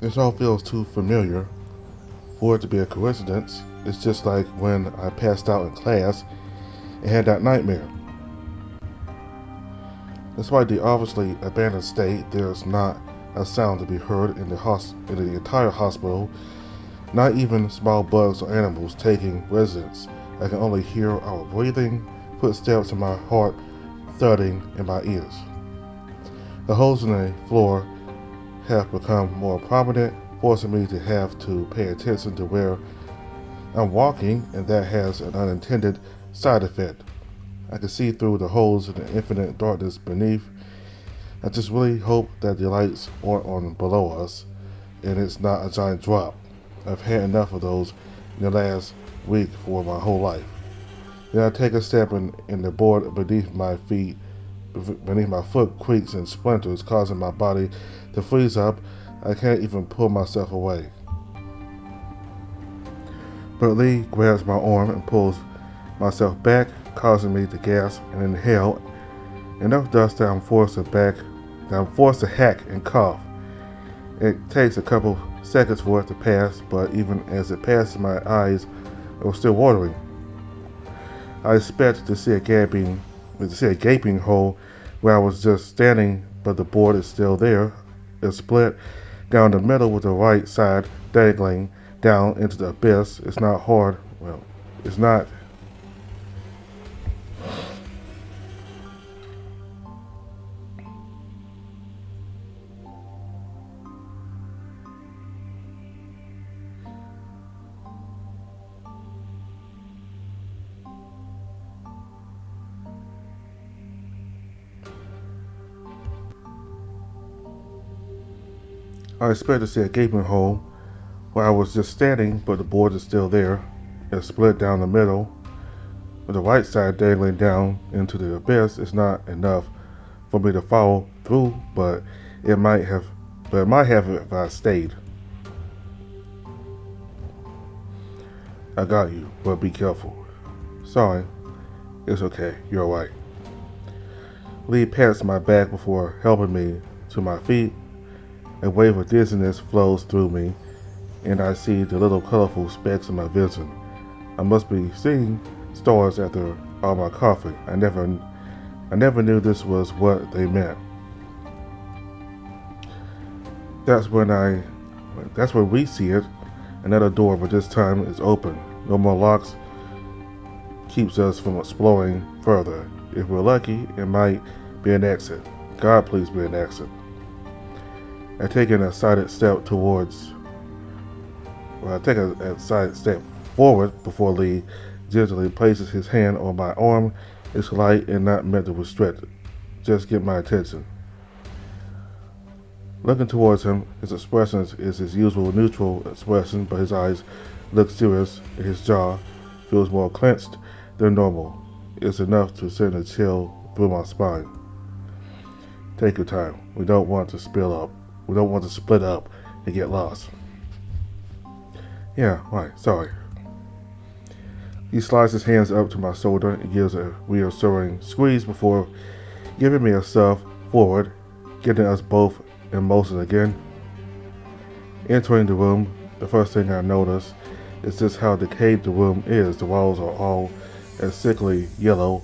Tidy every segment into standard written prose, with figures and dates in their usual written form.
This all feels too familiar for it to be a coincidence. It's just like when I passed out in class and had that nightmare. Despite the obviously abandoned state, there's not a sound to be heard in the entire hospital, not even small bugs or animals taking residence. I can only hear our breathing, footsteps, and my heart thudding in my ears. The holes in the floor have become more prominent, forcing me to have to pay attention to where I'm walking, and that has an unintended side effect. I can see through the holes in the infinite darkness beneath. I just really hope that the lights aren't on below us and it's not a giant drop. I've had enough of those in the last week for my whole life. Then I take a step and the board beneath my foot creaks and splinters, causing my body to freeze up. I can't even pull myself away. But Leigh grabs my arm and pulls myself back, causing me to gasp and inhale enough dust that I'm forced to hack and cough. It takes a couple seconds for it to pass, but even as it passes, my eyes are still watering. I expect to see a gaping hole where I was just standing, but the board is still there. It's split down the middle with the right side dangling down into the abyss. It's not hard. Well, it's not. I expect to see a gaping hole where I was just standing, but the board is still there. It's split down the middle, with the right side dangling down into the abyss. It's not enough for me to follow through, but it might have if I stayed. I got you, but be careful. Sorry. It's okay. You're alright. Leigh pats my back before helping me to my feet. A wave of dizziness flows through me, and I see the little colorful specks in my vision. I must be seeing stars after all my coughing. I never knew this was what they meant. That's when we see it. Another door, but this time it's open. No more locks. Keeps us from exploring further. If we're lucky, it might be an exit. God, please be an exit. I take a side step forward before Leigh gently places his hand on my arm. It's light and not meant to restrict. Just get my attention. Looking towards him, his expression is his usual neutral expression, but his eyes look serious and his jaw feels more clenched than normal. It's enough to send a chill through my spine. Take your time. We don't want to split up and get lost. Yeah, right, sorry. He slides his hands up to my shoulder and gives a reassuring squeeze before giving me a shove forward, getting us both in motion again. Entering the room, the first thing I notice is just how decayed the room is. The walls are all as sickly yellow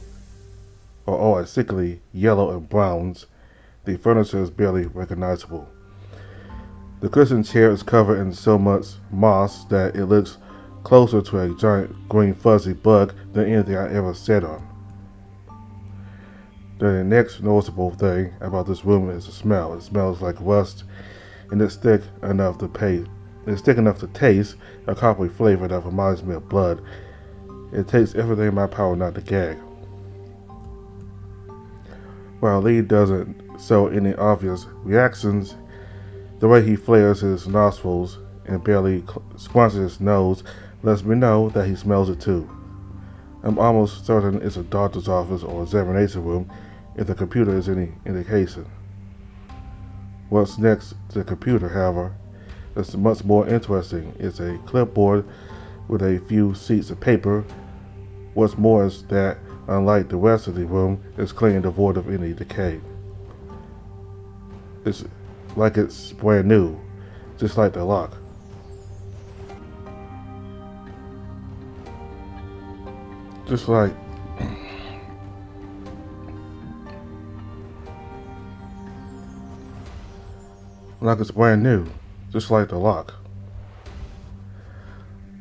and browns. The furniture is barely recognizable. The cushioned chair is covered in so much moss that it looks closer to a giant green fuzzy bug than anything I ever sat on. The next noticeable thing about this room is the smell. It smells like rust, and it's thick enough to taste a coppery flavor that reminds me of blood. It takes everything in my power not to gag. While Leigh doesn't show any obvious reactions, the way he flares his nostrils and barely squinches his nose lets me know that he smells it too. I'm almost certain it's a doctor's office or examination room if the computer is any indication. What's next to the computer, however, is much more interesting. It's a clipboard with a few sheets of paper. What's more is that, unlike the rest of the room, it's clean and devoid of any decay. It's like it's brand new, just like the lock. Just like it's brand new, just like the lock.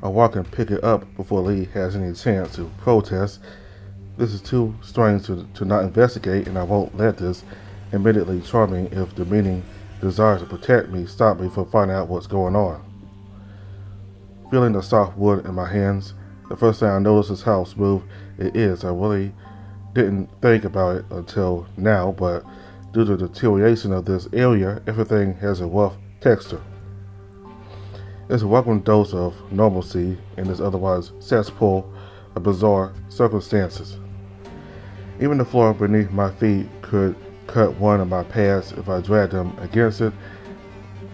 I walk and pick it up before Leigh has any chance to protest. This is too strange to not investigate, and I won't let this admittedly charming if demeaning desire to protect me stop me from finding out what's going on. Feeling the soft wood in my hands, the first thing I notice is how smooth it is. I really didn't think about it until now, but due to the deterioration of this area, everything has a rough texture. It's a welcome dose of normalcy in this otherwise cesspool of bizarre circumstances. Even the floor beneath my feet could cut one of my pads if I dragged them against it.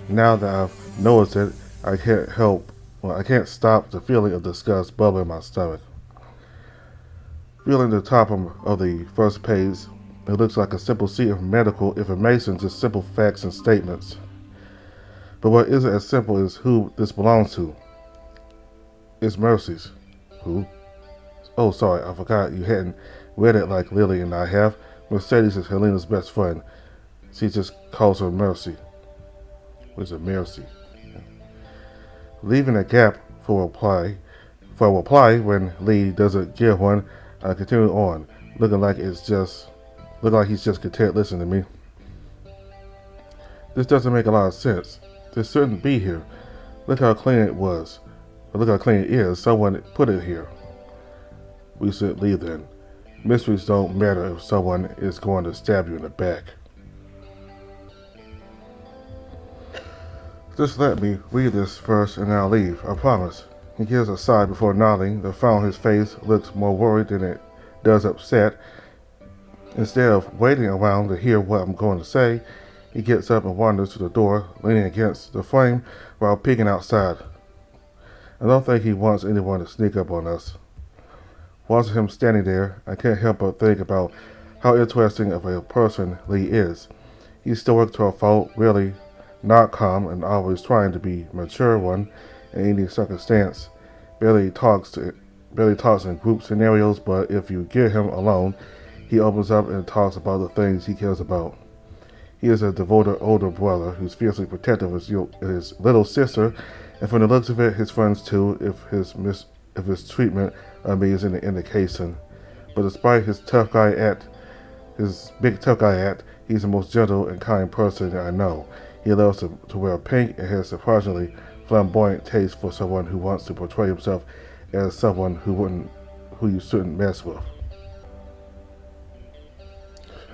Now that I've noticed it, I can't stop the feeling of disgust bubbling in my stomach. Feeling the top of the first page, it looks like a simple sheet of medical information, just simple facts and statements. But what isn't as simple is who this belongs to. It's Mercy's. Who? Oh, sorry, I forgot you hadn't read it like Lily and I have. Mercedes is Helena's best friend. She just calls her Mercy. Where's a Mercy? Leaving a gap for a reply when Leigh doesn't give one, I continue on, looking like he's just content listening to me. This doesn't make a lot of sense. This shouldn't be here. Look how clean it was. Or look how clean it is. Someone put it here. We should leave then. Mysteries don't matter if someone is going to stab you in the back. Just let me read this first and I'll leave, I promise. He gives a sigh before nodding. The frown on his face looks more worried than it does upset. Instead of waiting around to hear what I'm going to say, he gets up and wanders to the door, leaning against the frame while peeking outside. I don't think he wants anyone to sneak up on us. Watching him standing there, I can't help but think about how interesting of a person Leigh is. He's stoic to a fault, really not calm and always trying to be a mature one in any circumstance. Barely talks in group scenarios, but if you get him alone, he opens up and talks about the things he cares about. He is a devoted older brother who's fiercely protective of his little sister, and from the looks of it, his friends too, if his treatment of me is any indication. But despite his big tough guy act, he's the most gentle and kind person I know. He loves to wear pink and has surprisingly flamboyant taste for someone who wants to portray himself as someone who you shouldn't mess with.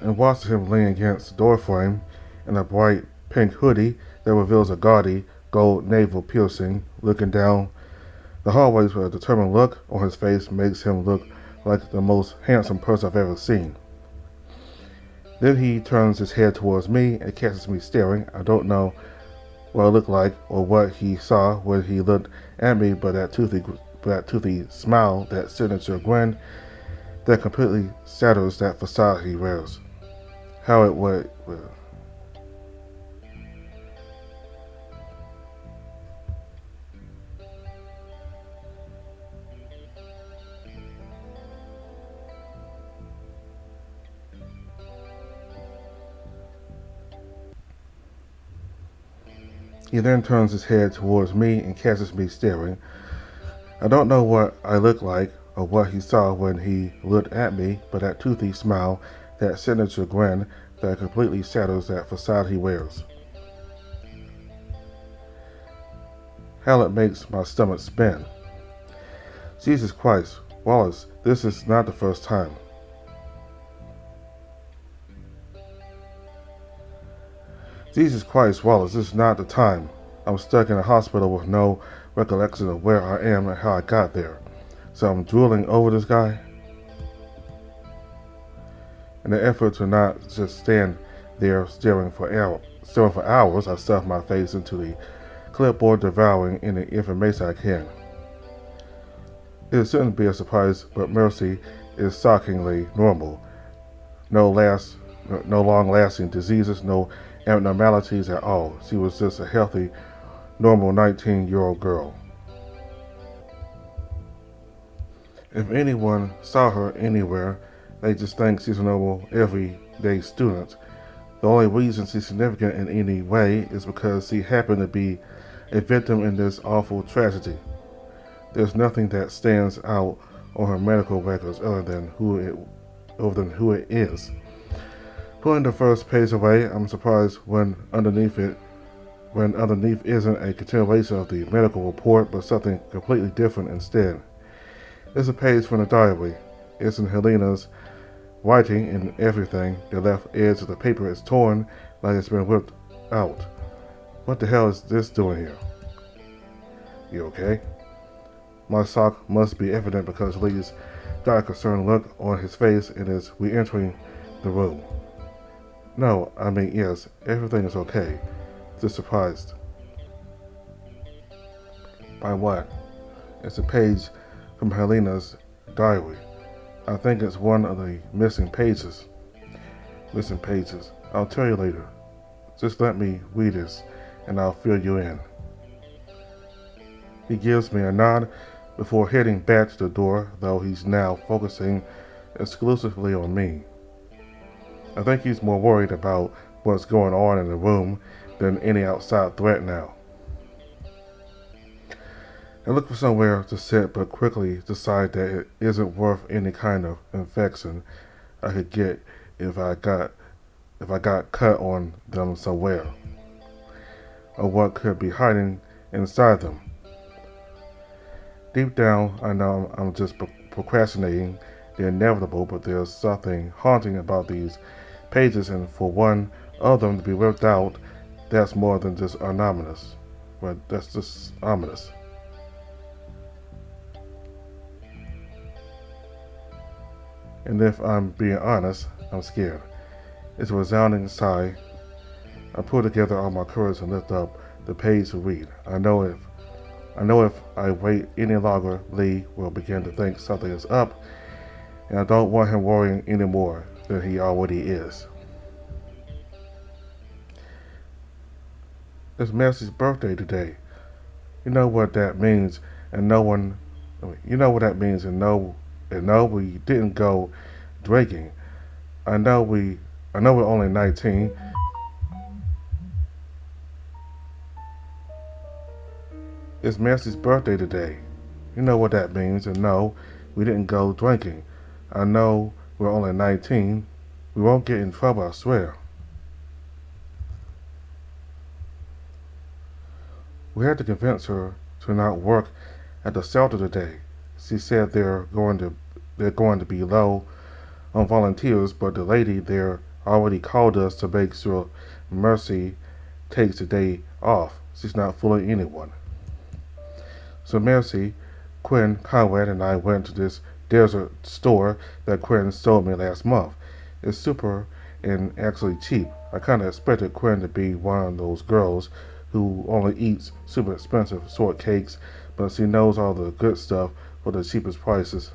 And watching him lean against the doorframe in a bright pink hoodie that reveals a gaudy gold navel piercing, looking down the hallways with a determined look on his face makes him look like the most handsome person I've ever seen. Then he turns his head towards me and catches me staring. I don't know what I look like or what he saw when he looked at me, but that toothy smile, that signature grin, that completely shatters that facade he wears. How it would. He then turns his head towards me and catches me staring. I don't know what I look like or what he saw when he looked at me, but that toothy smile, that signature grin, that completely shatters that facade he wears. How it makes my stomach spin. Jesus Christ, Wallace, this is not the first time. Jesus Christ, Wallace, this is not the time. I'm stuck in a hospital with no recollection of where I am and how I got there. So I'm drooling over this guy. In an effort to not just stand there staring for hours, I stuff my face into the clipboard, devouring any information I can. It shouldn't be a surprise, but Mercy is shockingly normal. No long-lasting diseases, no abnormalities at all. She was just a healthy, normal 19-year-old girl. If anyone saw her anywhere, they just think she's a normal, everyday student. The only reason she's significant in any way is because she happened to be a victim in this awful tragedy. There's nothing that stands out on her medical records other than who it is. Pulling the first page away, I'm surprised when underneath isn't a continuation of the medical report, but something completely different instead. It's a page from the diary. It's in Helena's writing and everything. The left edge of the paper is torn like it's been whipped out. What the hell is this doing here? You okay? My shock must be evident because Leigh's got a concerned look on his face and is re-entering the room. No, I mean yes, everything is okay. Just surprised. By what? It's a page from Helena's diary. I think it's one of the missing pages. Missing pages. I'll tell you later. Just let me read this and I'll fill you in. He gives me a nod before heading back to the door, though he's now focusing exclusively on me. I think he's more worried about what's going on in the room than any outside threat now. I look for somewhere to sit, but quickly decide that it isn't worth any kind of infection I could get if I got cut on them somewhere, or what could be hiding inside them. Deep down, I know I'm just procrastinating the inevitable, but there's something haunting about these pages, and for one of them to be ripped out, that's more than just ominous. Well, that's just ominous. And if I'm being honest, I'm scared. It's a resounding sigh. I pull together all my courage and lift up the page to read. I know if I wait any longer, Leigh will begin to think something is up, and I don't want him worrying any more than he already is. It's Mercy's birthday today. You know what that means, and no, we didn't go drinking. I know we're only 19. It's Mercy's birthday today. You know what that means, and no, we didn't go drinking. I know we're only 19. We won't get in trouble, I swear. We had to convince her to not work at the shelter today. She said they're going to be low on volunteers, but the lady there already called us to make sure Mercy takes the day off. She's not fooling anyone. So Mercy, Quinn, Conrad, and I went to this desert store that Quinn sold me last month. It's super and actually cheap. I kinda expected Quinn to be one of those girls who only eats super expensive sort cakes, but she knows all the good stuff for the cheapest prices.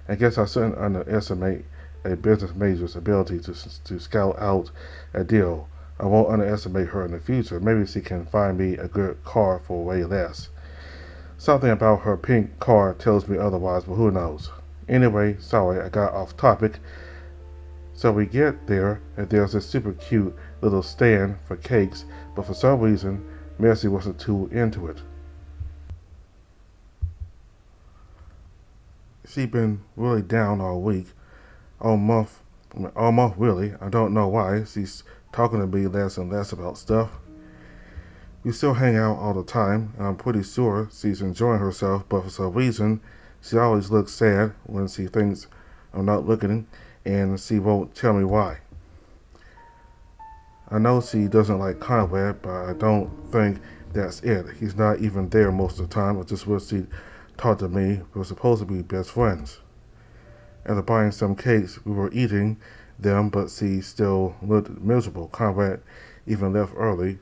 I guess I shouldn't underestimate a business major's ability to scout out a deal. I won't underestimate her in the future. Maybe she can find me a good car for way less. Something about her pink car tells me otherwise, but who knows. Anyway, sorry, I got off topic. So we get there, and there's this super cute little stand for cakes, but for some reason, Mercy wasn't too into it. She's been really down all week, all month really. I don't know why. She's talking to me less and less about stuff. We still hang out all the time, and I'm pretty sure she's enjoying herself, but for some reason, she always looks sad when she thinks I'm not looking, and she won't tell me why. I know she doesn't like Conrad, but I don't think that's it. He's not even there most of the time. I just wish she'd talk to me. We're supposed to be best friends. After buying some cakes, we were eating them, but she still looked miserable. Conrad even left early.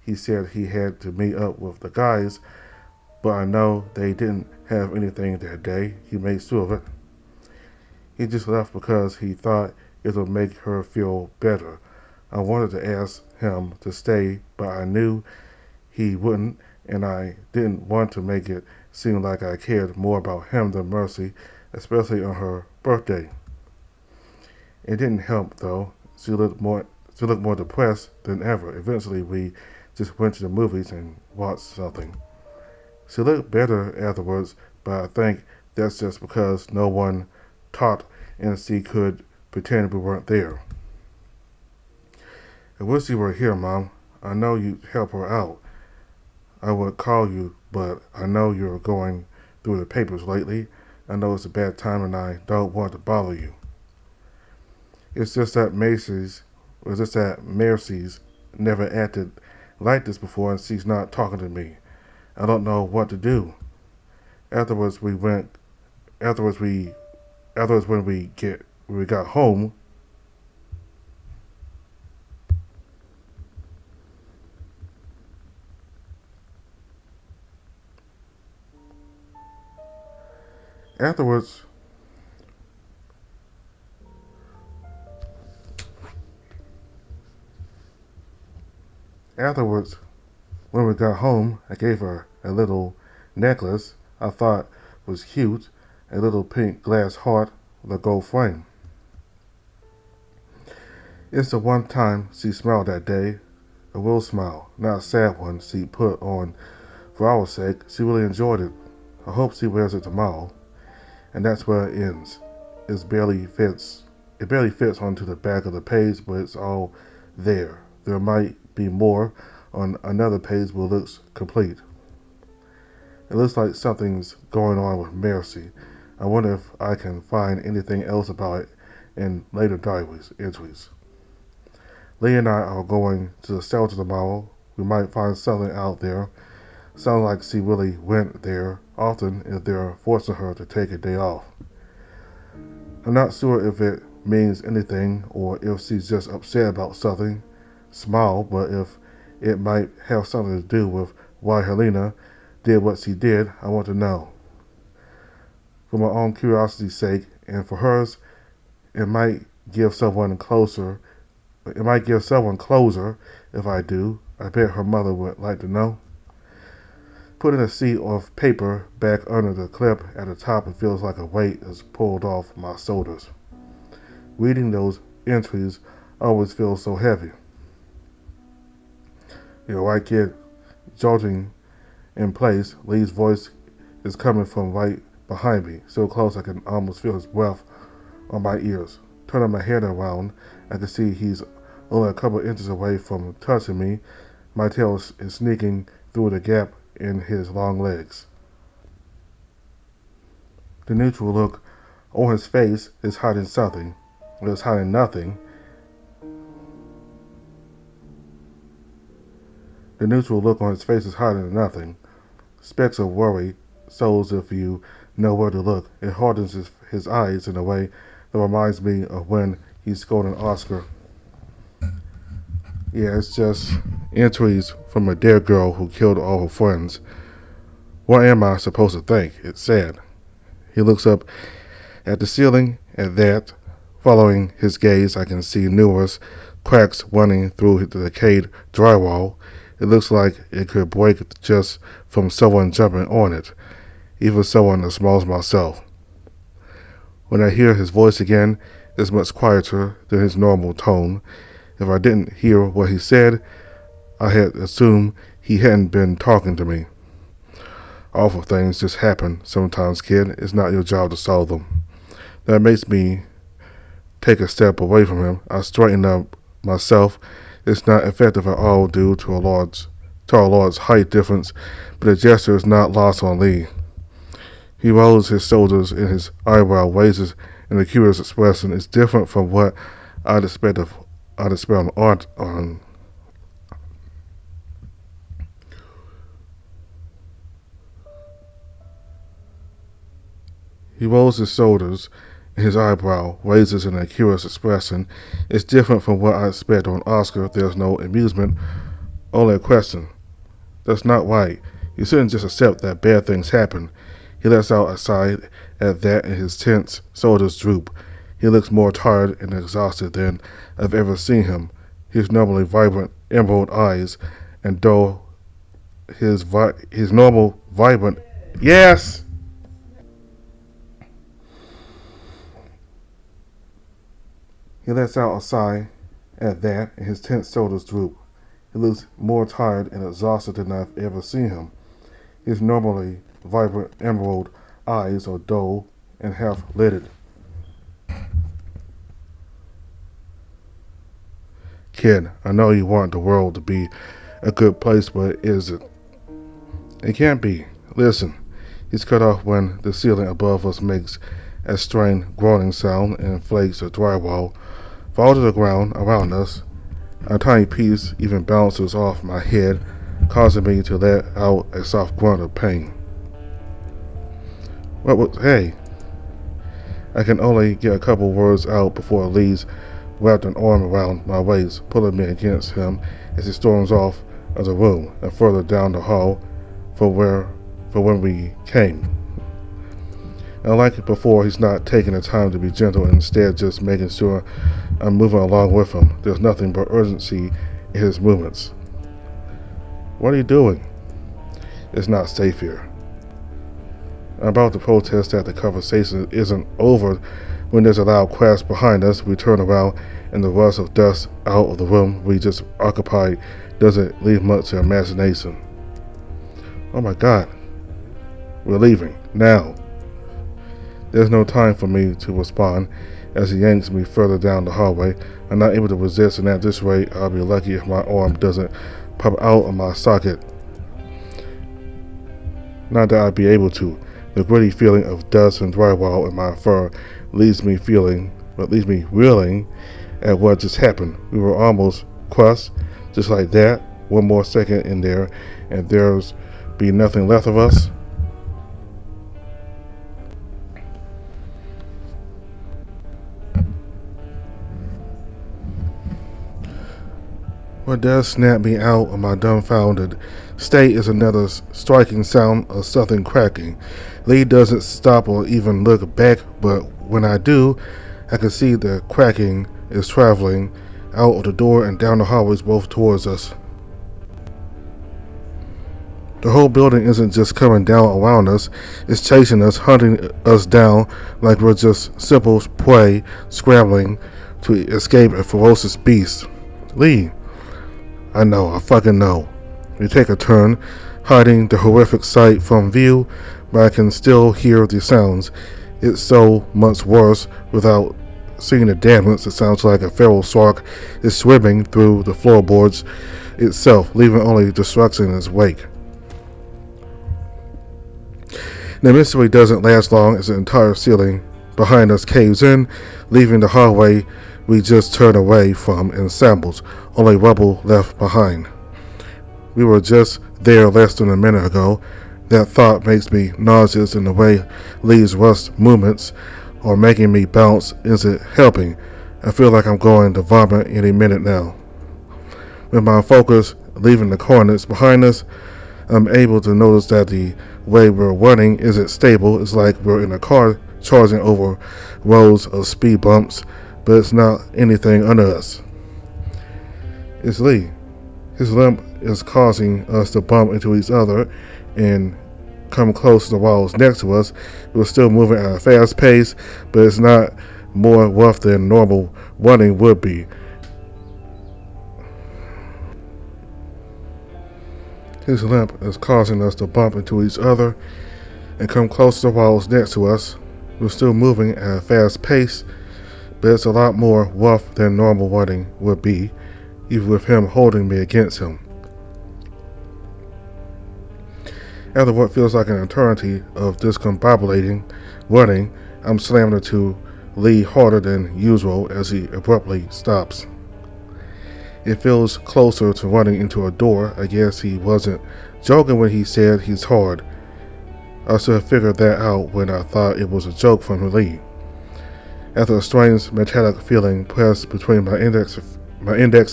He said he had to meet up with the guys, but I know they didn't have anything that day. He made sure of it. He just left because he thought it would make her feel better. I wanted to ask him to stay, but I knew he wouldn't, and I didn't want to make it seem like I cared more about him than Mercy, especially on her birthday. It didn't help though. She looked more depressed than ever. Eventually, we just went to the movies and watched something. She looked better afterwards, but I think that's just because no one talked and she could pretend we weren't there. I wish you were here, Mom. I know you'd help her out. I would call you, but I know you're going through the papers lately. I know it's a bad time and I don't want to bother you. It's just that Macy's never acted like this before and she's not talking to me. I don't know what to do. Afterwards we went afterwards we afterwards when we got home afterwards afterwards when we got home I gave her a little necklace I thought was cute, a little pink glass heart with a gold frame. It's the one time she smiled that day, a real smile, not a sad one she put on for our sake. She really enjoyed it. I hope she wears it tomorrow. And that's where it ends. It barely fits onto the back of the page, but it's all there. There might be more on another page where it looks complete. It looks like something's going on with Mercy. I wonder if I can find anything else about it in later diary entries. Leigh and I are going to the shelter tomorrow. We might find something out there. Sounds like she really went there often if they're forcing her to take a day off. I'm not sure if it means anything or if she's just upset about something small, but if it might have something to do with why Helena did what she did, I want to know. For my own curiosity's sake, and for hers, it might give someone closer. It might give someone closer if I do. I bet her mother would like to know. Putting a sheet of paper back under the clip at the top, it feels like a weight is pulled off my shoulders. Reading those entries always feels so heavy. You're right, kid. Jolting in place, Leigh's voice is coming from right behind me, so close I can almost feel his breath on my ears. Turning my head around, I can see he's only a couple inches away from touching me. My tail is sneaking through the gap in his long legs. The neutral look on his face is hiding something. It is hiding nothing. The neutral look on his face is hiding nothing. Specks of worry shows if you know where to look. It hardens his eyes in a way that reminds me of when he scored an Oscar. Yeah, it's just entries from a dead girl who killed all her friends. What am I supposed to think? It's sad. He looks up at the ceiling. At that, following his gaze, I can see numerous cracks running through the decayed drywall. It looks like it could break just from someone jumping on it, even someone as small as myself. When I hear his voice again, it's much quieter than his normal tone. If I didn't hear what he said, I had assumed he hadn't been talking to me. Awful things just happen sometimes, kid. It's not your job to solve them. That makes me take a step away from him. I straighten up myself. It's not effective at all due to our Lord's height difference, but the gesture is not lost on Leigh. He rolls his shoulders and his eyebrow raises in a curious expression. It's different from what I'd expect on art on. He rolls his shoulders and his eyebrow raises in a curious expression. It's different from what I expect on Oscar. There's no amusement, only a question. That's not right. You shouldn't just accept that bad things happen. He lets out a sigh at that and his tense shoulders droop. He looks more tired and exhausted than I've ever seen him. His normally vibrant emerald eyes and dull his normal vibrant yes. He lets out a sigh at that, and his tense shoulders droop. He looks more tired and exhausted than I've ever seen him. His normally vibrant emerald eyes are dull and half-lidded. Kid, I know you want the world to be a good place, but it isn't. It can't be. Listen. He's cut off when the ceiling above us makes a strained groaning sound and flakes of drywall fall to the ground around us. A tiny piece even bounces off my head, causing me to let out a soft grunt of pain. What was... Hey. I can only get a couple words out before Lee's wrapped an arm around my waist, pulling me against him as he storms off of the room and further down the hall for when we came. And like before, he's not taking the time to be gentle and instead just making sure I'm moving along with him. There's nothing but urgency in his movements. What are you doing? It's not safe here. I'm about to protest that the conversation isn't over when there's a loud crash behind us. We turn around and the rush of dust out of the room we just occupied doesn't leave much to imagination. Oh my God. We're leaving. Now. There's no time for me to respond as he yanks me further down the hallway. I'm not able to resist, and at this rate, I'll be lucky if my arm doesn't pop out of my socket. Not that I'd be able to. The gritty feeling of dust and drywall in my fur leaves me reeling at what just happened. We were almost crushed, just like that. One more second in there, and there's be nothing left of us. What does snap me out of my dumbfounded state is another striking sound of something cracking. Leigh doesn't stop or even look back, but when I do, I can see the cracking is traveling out of the door and down the hallways both towards us. The whole building isn't just coming down around us, it's chasing us, hunting us down like we're just simple prey scrambling to escape a ferocious beast. Leigh. I know, I fucking know. We take a turn, hiding the horrific sight from view, but I can still hear the sounds. It's so much worse without seeing the damage. It sounds like a feral shark is swimming through the floorboards itself, leaving only destruction in its wake. The mystery doesn't last long as the entire ceiling behind us caves in, leaving the hallway we just turned away from in shambles, only rubble left behind. We were just there less than a minute ago. That thought makes me nauseous, in the way Lee's rushed movements are making me bounce isn't helping. I feel like I'm going to vomit any minute now. With my focus leaving the corners behind us, I'm able to notice that the way we're running isn't stable. It's like we're in a car charging over rows of speed bumps, but it's not anything under us. It's Leigh. His limp is causing us to bump into each other and come close to the walls next to us. We're still moving at a fast pace, but it's not more rough than normal running would be. His limp is causing us to bump into each other and come close to the walls next to us. We're still moving at a fast pace, but it's a lot more rough than normal running would be, even with him holding me against him. After what feels like an eternity of discombobulating running, I'm slammed into Leigh harder than usual as he abruptly stops. It feels closer to running into a door. I guess he wasn't joking when he said he's hard. I should have figured that out when I thought it was a joke from Leigh. After a strange metallic feeling pressed between my index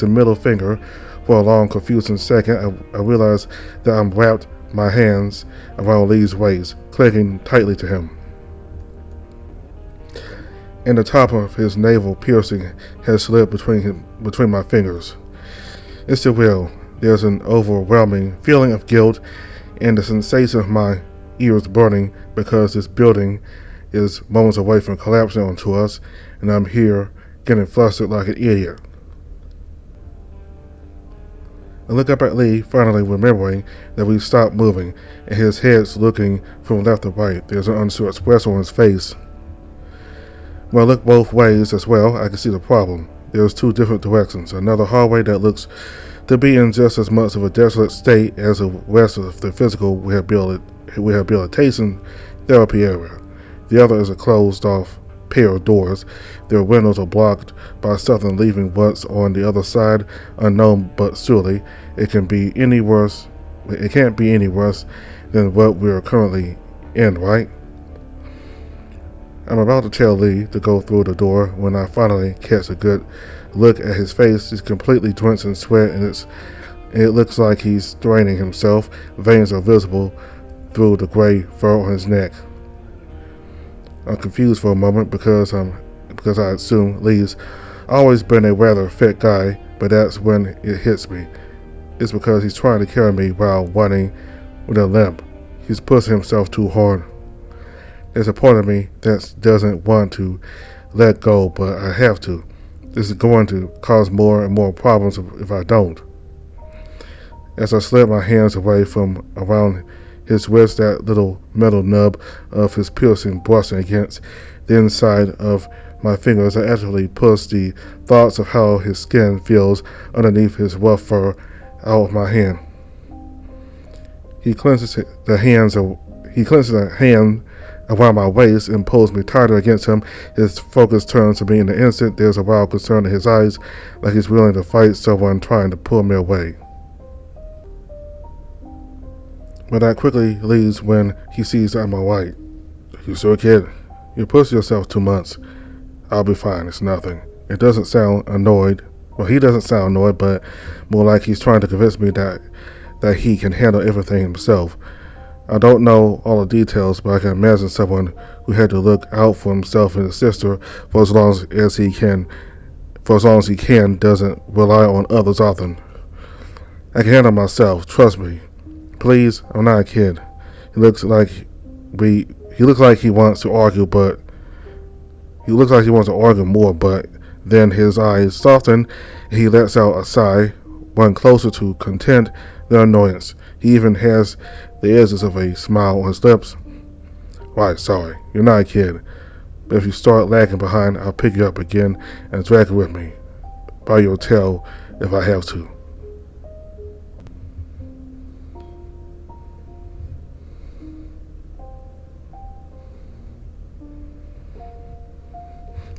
and middle finger for a long, confusing second, I realized that I'm wrapped my hands around Leigh's waist, clinging tightly to him. And the top of his navel piercing had slid between my fingers. It's surreal. There's an overwhelming feeling of guilt and the sensation of my ears burning because this building is moments away from collapsing onto us, and I'm here getting flustered like an idiot. I look up at Leigh, finally remembering that we've stopped moving, and his head's looking from left to right. There's an unsure expression on his face. When I look both ways as well, I can see the problem. There's two different directions. Another hallway that looks to be in just as much of a desolate state as the rest of the physical rehabilitation therapy area. The other is a closed-off pair of doors. Their windows are blocked by something leaving what's on the other side unknown, but surely it can't be any worse than what we're currently in, right? I'm about to tell Leigh to go through the door when I finally catch a good look at his face. He's completely drenched in sweat, and it looks like he's straining himself. Veins are visible through the gray fur on his neck. I'm confused for a moment because I assume Leigh's always been a rather fit guy, but that's when it hits me. It's because he's trying to carry me while running with a limp. He's pushing himself too hard. There's a part of me that doesn't want to let go, but I have to. This is going to cause more and more problems if I don't. As I slip my hands away from around his wrist, that little metal nub of his piercing brushing against the inside of my fingers, I actually push the thoughts of how his skin feels underneath his rough fur out of my hand. He clenches the hand around my waist and pulls me tighter against him. His focus turns to me in an instant. There's a wild concern in his eyes, like he's willing to fight someone trying to pull me away. But that quickly leaves when he sees I'm alright. You sure, kid? You pushed yourself 2 months. I'll be fine, it's nothing. It doesn't sound annoyed. Well, he doesn't sound annoyed, but more like he's trying to convince me that he can handle everything himself. I don't know all the details, but I can imagine someone who had to look out for himself and his sister for as long as he can, doesn't rely on others often. I can handle myself, trust me. Please, I'm not a kid. He looks like he wants to argue, but he looks like he wants to argue more, but then his eyes soften and he lets out a sigh, one closer to content than annoyance. He even has the edges of a smile on his lips. Right, sorry, you're not a kid. But if you start lagging behind, I'll pick you up again and drag you with me. By your tail if I have to.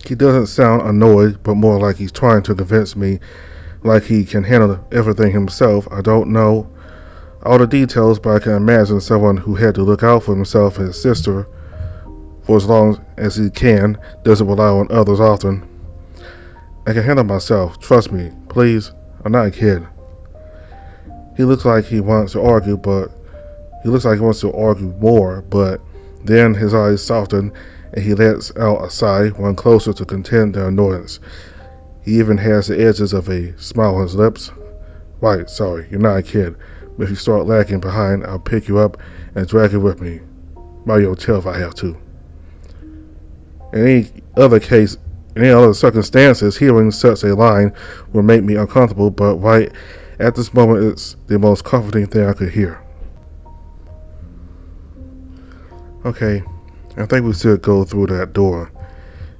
He doesn't sound annoyed, but more like he's trying to convince me like he can handle everything himself. I don't know all the details, but I can imagine someone who had to look out for himself and his sister for as long as he can, doesn't rely on others often. I can handle myself, trust me, please, I'm not a kid. He looks like he wants to argue more, but then his eyes soften and he lets out a sigh, one closer to content than annoyance. He even has the edges of a smile on his lips. Right, sorry, you're not a kid. But if you start lagging behind, I'll pick you up and drag you with me. By your tail if I have to. In any other circumstances, hearing such a line would make me uncomfortable, but right at this moment, it's the most comforting thing I could hear. Okay, I think we should go through that door.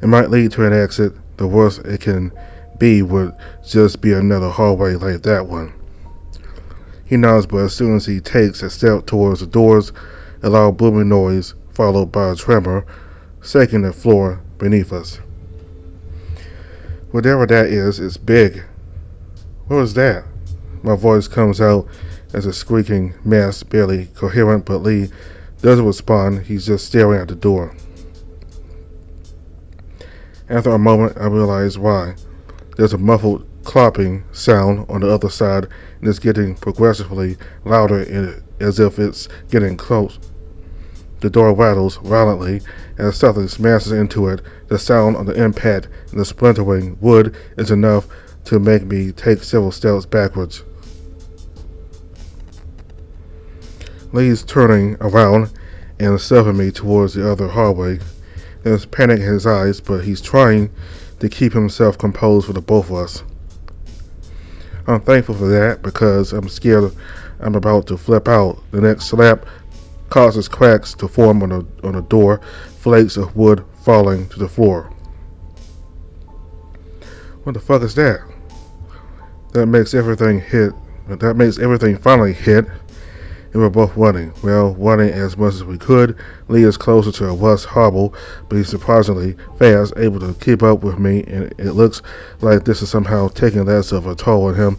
It might lead to an exit. The worst it can be would just be another hallway like that one. He nods, but as soon as he takes a step towards the doors, a loud booming noise, followed by a tremor, shaking the floor beneath us. Whatever that is, it's big. What was that? My voice comes out as a squeaking mess, barely coherent, but Leigh doesn't respond. He's just staring at the door. After a moment, I realize why. There's a muffled clopping sound on the other side, and it's getting progressively louder as if it's getting close. The door rattles violently as something smashes into it. The sound of the impact and the splintering wood is enough to make me take several steps backwards. Lee's turning around and shoving me towards the other hallway. There's panic in his eyes, but he's trying to keep himself composed for the both of us. I'm thankful for that because I'm scared I'm about to flip out. The next slap causes cracks to form on the door, flakes of wood falling to the floor. What the fuck is that? That makes everything finally hit, and we're both running. Well, running as much as we could. Leigh is closer to West Harbor, but he's surprisingly fast, able to keep up with me, and it looks like this is somehow taking less of a toll on him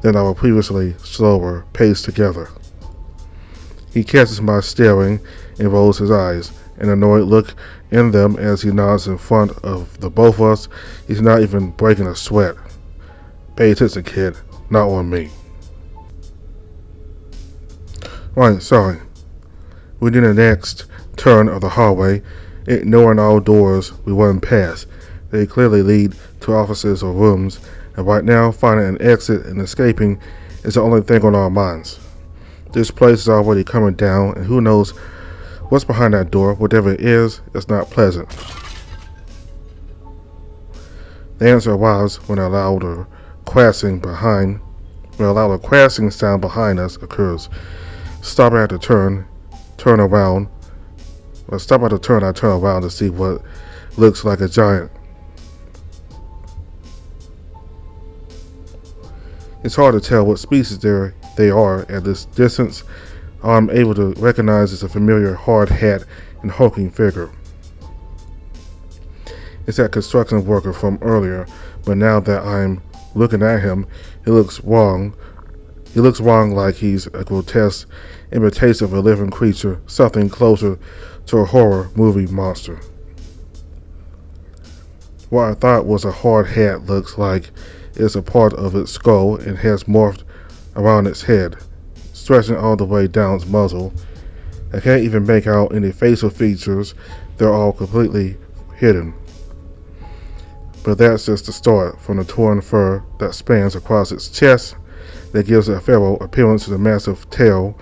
than our previously slower pace together. He catches my staring and rolls his eyes, an annoyed look in them as he nods in front of the both of us. He's not even breaking a sweat. Pay attention, kid. Not on me. Right, sorry. We did the next turn of the hallway, ignoring all doors we went past. They clearly lead to offices or rooms, and right now finding an exit and escaping is the only thing on our minds. This place is already coming down, and who knows what's behind that door. Whatever it is, it's not pleasant. The answer arrives when a louder crashing sound behind us occurs. Stop at the turn, I turn around to see what looks like a giant. It's hard to tell what species they are at this distance. All I'm able to recognize is a familiar hard hat and hulking figure. It's that construction worker from earlier, but now that I'm looking at him, he looks wrong. He looks wrong, like he's a grotesque imitation of a living creature, something closer to a horror movie monster. What I thought was a hard hat looks like it's a part of its skull and has morphed around its head, stretching all the way down its muzzle. I can't even make out any facial features, they're all completely hidden. But that's just the start. From the torn fur that spans across its chest, that gives a feral appearance to the massive tail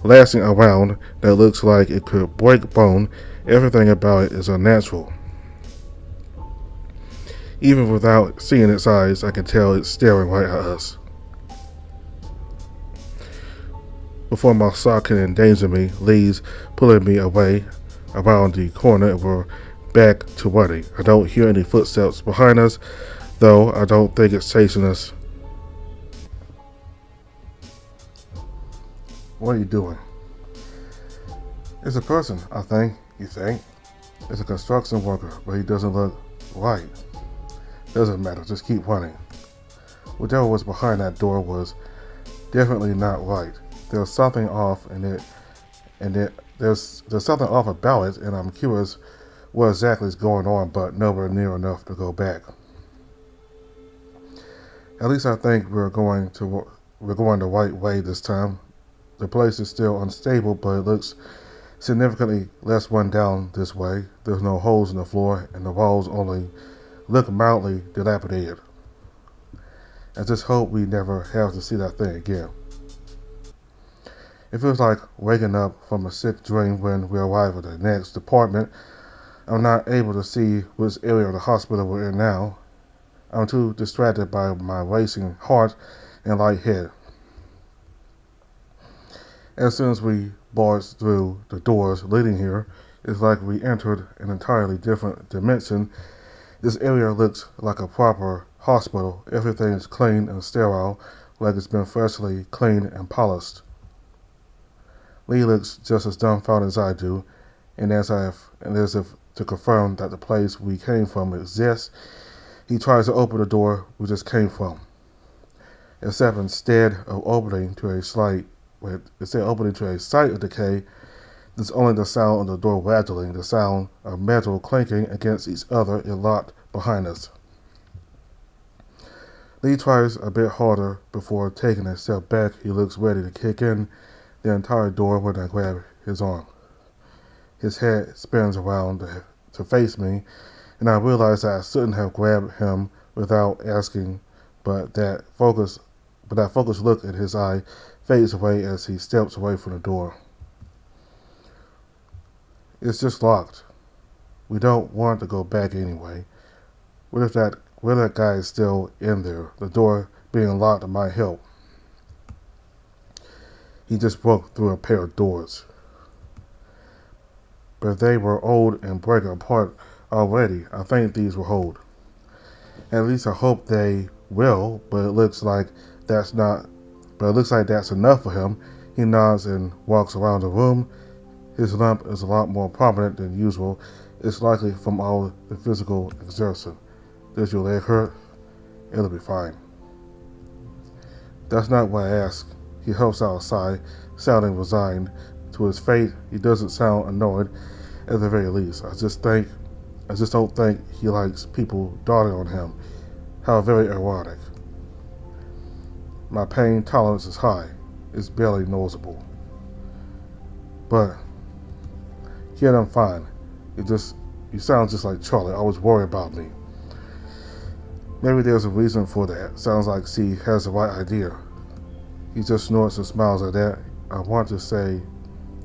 lasting around that looks like it could break bone. Everything about it is unnatural. Even without seeing its eyes, I can tell it's staring right at us. Before my sock can endanger me, Leigh's pulling me away around the corner, and we're back to running. I don't hear any footsteps behind us, though I don't think it's chasing us. What are you doing? It's a person, I think. You think? It's a construction worker, but he doesn't look right. Doesn't matter, just keep running. Whatever was behind that door was definitely not right. There's something off there's something off about it, and I'm curious what exactly is going on, but nowhere near enough to go back. At least I think we're going the right way this time. The place is still unstable, but it looks significantly less run down this way. There's no holes in the floor, and the walls only look mildly dilapidated. I just hope we never have to see that thing again. It feels like waking up from a sick dream when we arrive at the next department. I'm not able to see which area of the hospital we're in now. I'm too distracted by my racing heart and light head. As soon as we barged through the doors leading here, it's like we entered an entirely different dimension. This area looks like a proper hospital. Everything is clean and sterile, like it's been freshly cleaned and polished. Leigh looks just as dumbfounded as I do, and as if to confirm that the place we came from exists, he tries to open the door we just came from. Except instead of opening to a site of decay, there's only the sound of the door rattling, the sound of metal clinking against each other and locked behind us. Leigh tries a bit harder before taking a step back. He looks ready to kick in the entire door when I grab his arm. His head spins around to face me, and I realize that I shouldn't have grabbed him without asking, but that focused look in his eye fades away as he steps away from the door. It's just locked. We don't want to go back anyway. What if that guy is still in there? The door being locked might help. He just broke through a pair of doors. But they were old and breaking apart already. I think these will hold. At least I hope they will, but it looks like that's not but it looks like that's enough for him. He nods and walks around the room. His limp is a lot more prominent than usual. It's likely from all the physical exertion. Does your leg hurt? It'll be fine. That's not what I asked. He helps out a sigh, sounding resigned. To his fate, he doesn't sound annoyed, at the very least. I just don't think he likes people darting on him. How very ironic. My pain tolerance is high. It's barely noticeable. But, kid, I'm fine. You sound just like Charlie, always worried about me. Maybe there's a reason for that. Sounds like C has the right idea. He just snorts and smiles at that. I want to stay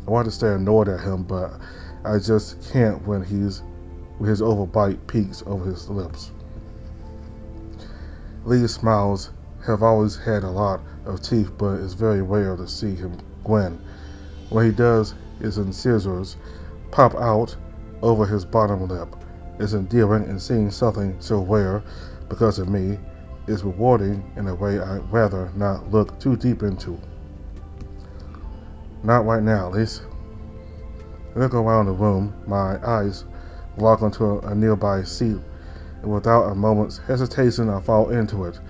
annoyed at him, but I just can't when his overbite peaks over his lips. Leigh's smiles have always had a lot of teeth, but it's very rare to see him grin. What he does is incisors pop out over his bottom lip. It's endearing, and seeing something so rare because of me is rewarding in a way I'd rather not look too deep into. Not right now, at least. I look around the room, my eyes lock onto a nearby seat, and without a moment's hesitation I fall into it.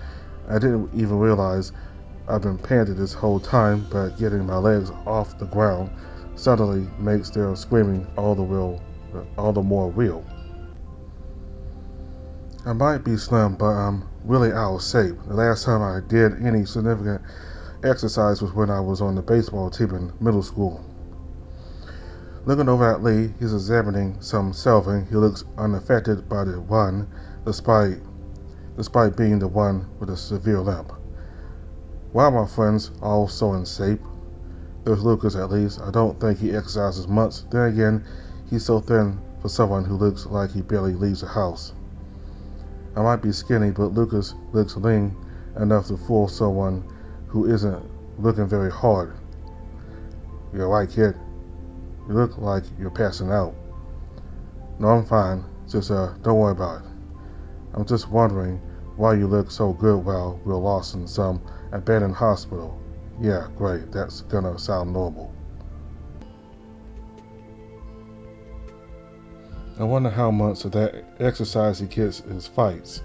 I didn't even realize I've been panted this whole time, but getting my legs off the ground suddenly makes their screaming all the more real. I might be slim, but I'm really out of shape. The last time I did any significant exercise was when I was on the baseball team in middle school. Looking over at Leigh, he's examining some shelving. He looks unaffected by the run, despite being the one with a severe limp. Why are my friends all so in shape? There's Lucas, at least. I don't think he exercises much. Then again, he's so thin for someone who looks like he barely leaves the house. I might be skinny, but Lucas looks lean enough to fool someone who isn't looking very hard. You're right, kid. You look like you're passing out. No, I'm fine. Just don't worry about it. I'm just wondering why you look so good while we're lost in some abandoned hospital. Yeah, great. That's gonna sound normal. I wonder how much of that exercise he gets is fights.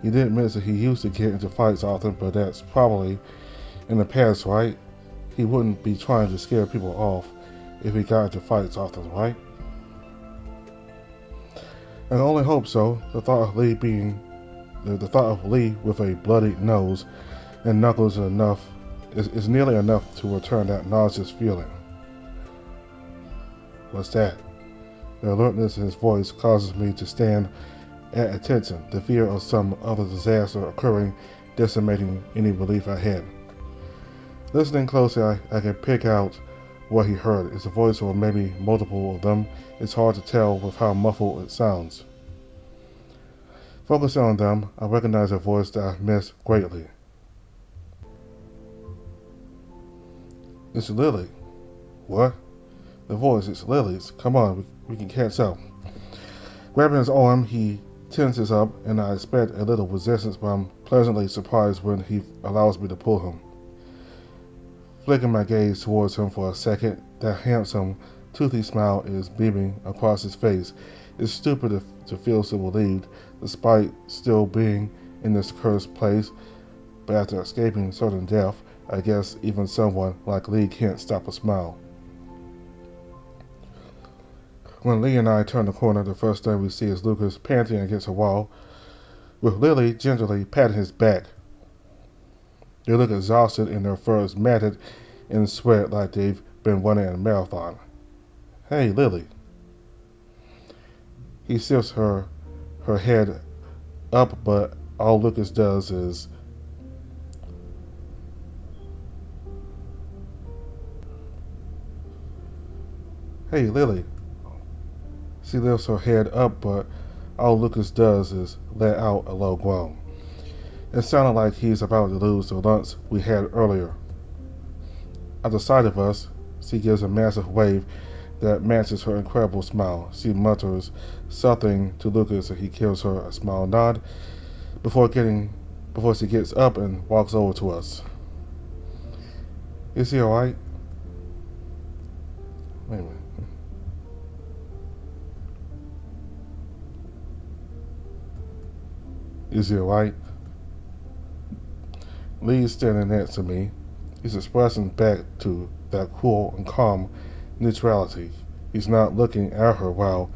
He did admit that he used to get into fights often, but that's probably in the past, right? He wouldn't be trying to scare people off if he got into fights often, right? I only hope so. The thought of Leigh with a bloody nose and knuckles is nearly enough to return that nauseous feeling. What's that? The alertness in his voice causes me to stand at attention, the fear of some other disaster occurring decimating any relief I had. Listening closely, I can pick out what he heard. It's a voice or maybe multiple of them. It's hard to tell with how muffled it sounds. Focusing on them, I recognize a voice that I missed greatly. It's Lily. What? The voice, it's Lily's. Come on, we can catch up. Grabbing his arm, he tenses up, and I expect a little resistance, but I'm pleasantly surprised when he allows me to pull him. Flicking my gaze towards him for a second, that handsome, toothy smile is beaming across his face. It's stupid to feel so relieved, despite still being in this cursed place, but after escaping certain death, I guess even someone like Leigh can't stop a smile. When Leigh and I turn the corner, the first thing we see is Lucas panting against a wall, with Lily gingerly patting his back. They look exhausted and their fur is matted in sweat like they've been running a marathon. Hey, Lily. He shifts her head up, but all Lucas does is Hey, Lily. She lifts her head up, but all Lucas does is let out a low groan. It sounded like he's about to lose the lunch we had earlier. At the sight of us, she gives a massive wave that matches her incredible smile. She mutters something to Lucas and he gives her a small nod before she gets up and walks over to us. Is he alright? Wait a minute. Is he alright? Leigh is standing next to me. He's expressing back to that cool and calm neutrality. He's not looking at her while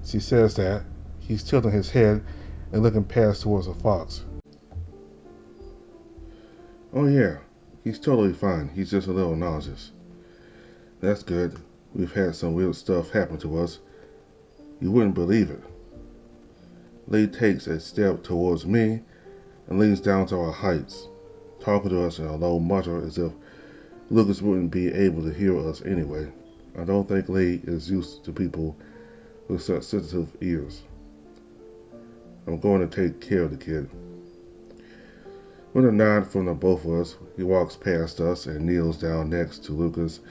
she says that. He's tilting his head and looking past towards the fox. Oh yeah, he's totally fine. He's just a little nauseous. That's good. We've had some weird stuff happen to us. You wouldn't believe it. Leigh takes a step towards me and leans down to our heights, talking to us in a low mutter as if Lucas wouldn't be able to hear us anyway. I don't think Leigh is used to people with such sensitive ears. I'm going to take care of the kid. With a nod from the both of us, he walks past us and kneels down next to Lucas.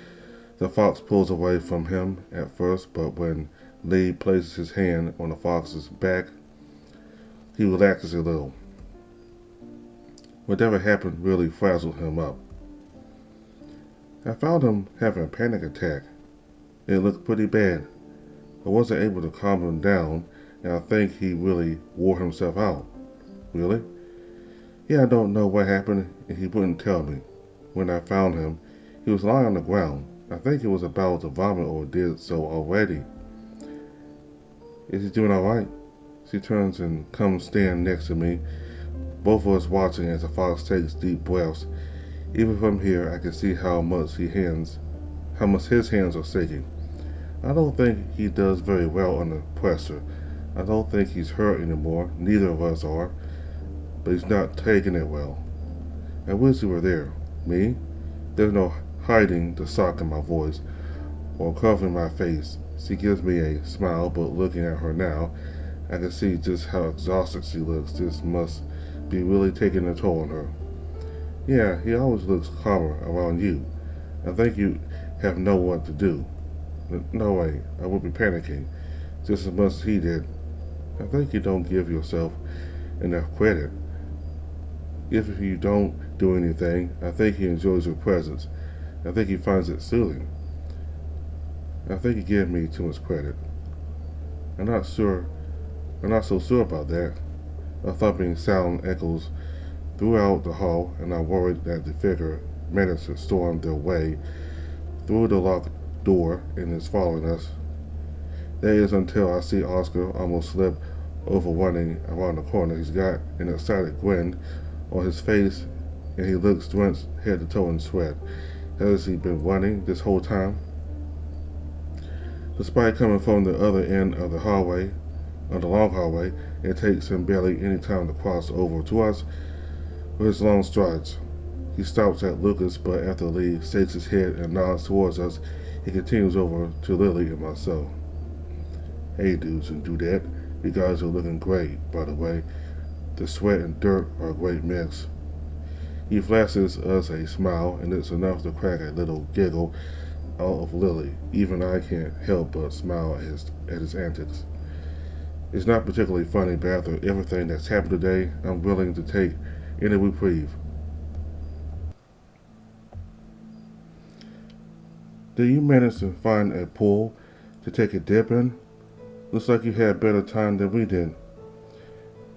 The fox pulls away from him at first, but when Leigh places his hand on the fox's back, he relaxes a little. Whatever happened really frazzled him up. I found him having a panic attack. It looked pretty bad. I wasn't able to calm him down, and I think he really wore himself out. Really? Yeah, I don't know what happened, and he wouldn't tell me. When I found him, he was lying on the ground. I think he was about to vomit or did so already. Is he doing alright? She turns and comes stand next to me, both of us watching as the fox takes deep breaths. Even from here, I can see how much his hands are shaking. I don't think he does very well under pressure. I don't think he's hurt anymore. Neither of us are. But he's not taking it well. I wish you were there. Me? There's no hiding the shock in my voice or covering my face. She gives me a smile, but looking at her now, I can see just how exhausted she looks. This must be really taking a toll on her. Yeah, he always looks calmer around you. I think you have know what to do. No way, I would be panicking just as much as he did. I think you don't give yourself enough credit. If you don't do anything, I think he enjoys your presence. I think he finds it soothing. I think you give me too much credit. I'm not so sure about that. A thumping sound echoes throughout the hall, and I'm worried that the figure managed to storm their way through the locked door and is following us. That is until I see Oscar almost slip over running around the corner. He's got an excited grin on his face, and he looks drenched head to toe in sweat. Has he been running this whole time? Despite coming from the other end of the long hallway, it takes him barely any time to cross over to us with his long strides. He stops at Lucas, but after Leigh shakes his head and nods towards us, he continues over to Lily and myself. Hey dudes and dudette, you guys are looking great, by the way. The sweat and dirt are a great mix. He flashes us a smile, and it's enough to crack a little giggle out of Lily. Even I can't help but smile at his antics. It's not particularly funny, but after everything that's happened today, I'm willing to take any reprieve. Did you manage to find a pool to take a dip in? Looks like you had better time than we did.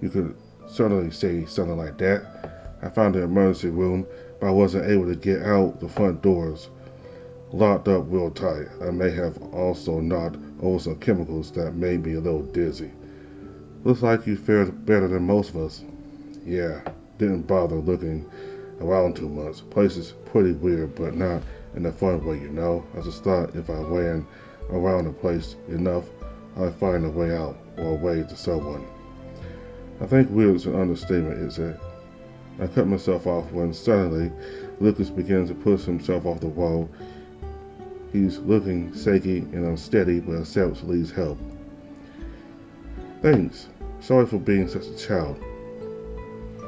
You could certainly say something like that. I found the emergency room, but I wasn't able to get out the front doors. Locked up real tight. I may have also knocked over some chemicals that made me a little dizzy. Looks like you fared better than most of us. Yeah, didn't bother looking around too much. Place is pretty weird, but not in a fun way, you know. I just thought if I ran around the place enough, I'd find a way out or a way to someone. I think weird is an understatement, is it? I cut myself off when suddenly Lucas begins to push himself off the wall. He's looking shaky and unsteady, but accepts Leigh's help. Thanks. Sorry for being such a child.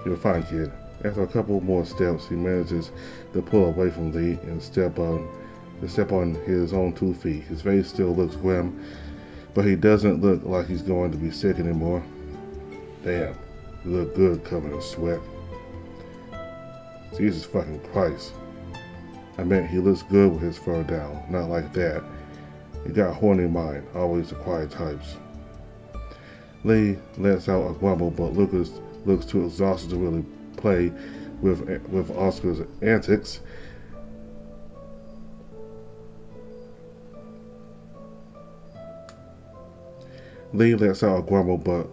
You're fine, kid. After a couple more steps, he manages to pull away from Leigh and step on his own 2 feet. His face still looks grim, but he doesn't look like he's going to be sick anymore. Damn, you look good covered in sweat. Jesus fucking Christ. I meant he looks good with his fur down, not like that. He got a horny mind, always the quiet types. Leigh lets out a grumble, but Lucas looks too exhausted to really play with Oscar's antics. Leigh lets out a grumble, but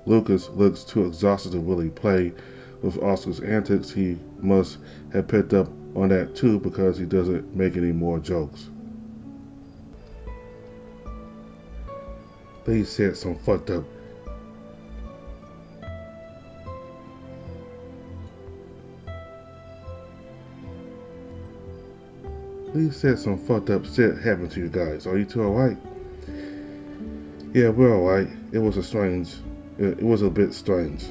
Lucas looks too exhausted to really play with Oscar's antics. He must have picked up on that too because he doesn't make any more jokes. Leigh said some fucked up shit happened to you guys. Are you two alright? Yeah, we're alright. It was a bit strange.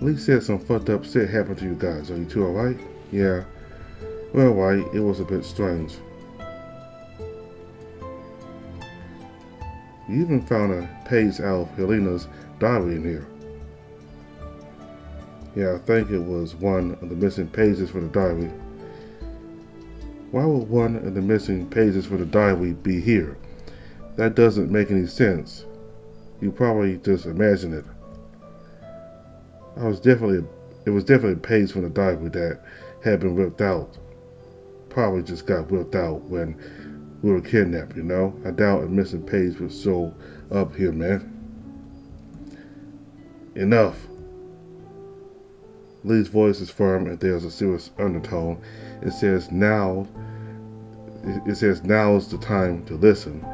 Leigh said some fucked up shit happened to you guys. Are you two alright? Yeah, we're alright. It was a bit strange. You even found a page out of Helena's diary in here. Yeah, I think it was one of the missing pages for the diary. Why would one of the missing pages for the diary be here? That doesn't make any sense. You probably just imagined it. It was definitely a page from the diary that had been ripped out. Probably just got ripped out when we were kidnapped, you know? I doubt a missing page would show up here, man. Enough. Leigh's voice is firm and there's a serious undertone. It says now's the time to listen.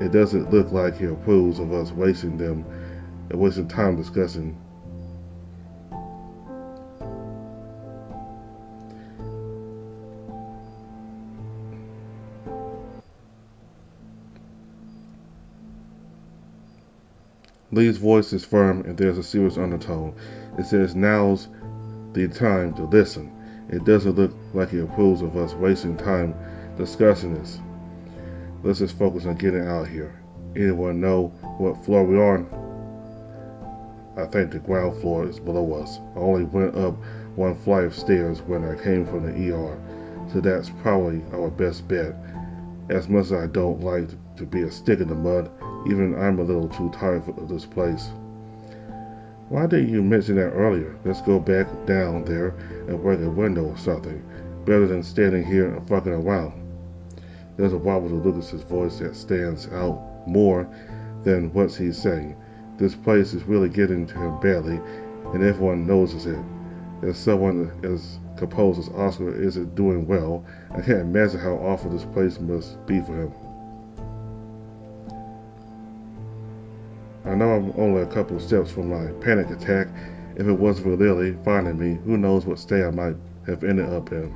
It doesn't look like he approves of us wasting time discussing. Leigh's voice is firm and there's a serious undertone. It says now's the time to listen. It doesn't look like he approves of us wasting time discussing this. Let's just focus on getting out of here. Anyone know what floor we're on? I think the ground floor is below us. I only went up one flight of stairs when I came from the ER, so that's probably our best bet. As much as I don't like to be a stick in the mud, even I'm a little too tired of this place. Why didn't you mention that earlier? Let's go back down there and break a window or something, better than standing here and fucking around. There's a wobble to Lucas's voice that stands out more than what he's saying. This place is really getting to him badly, and everyone notices it. As someone as composed as Oscar isn't doing well, I can't imagine how awful this place must be for him. I know I'm only a couple of steps from my panic attack. If it wasn't for Lily finding me, who knows what state I might have ended up in.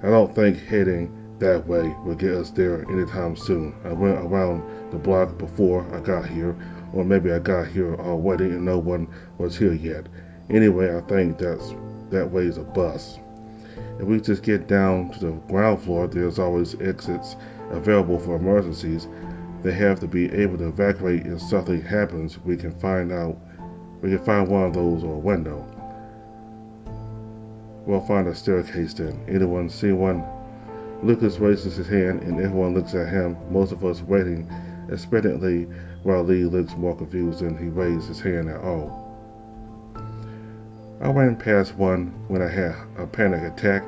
I don't think heading that way will get us there anytime soon. I went around the block before I got here, or maybe I got here already and no one was here yet. Anyway, I think that way is a bus. If we just get down to the ground floor, there's always exits available for emergencies. They have to be able to evacuate if something happens. We can find one of those or a window. We'll find a staircase then. Anyone see one? Lucas raises his hand and everyone looks at him, most of us waiting expectantly while Leigh looks more confused than he raised his hand at all. I ran past one when I had a panic attack.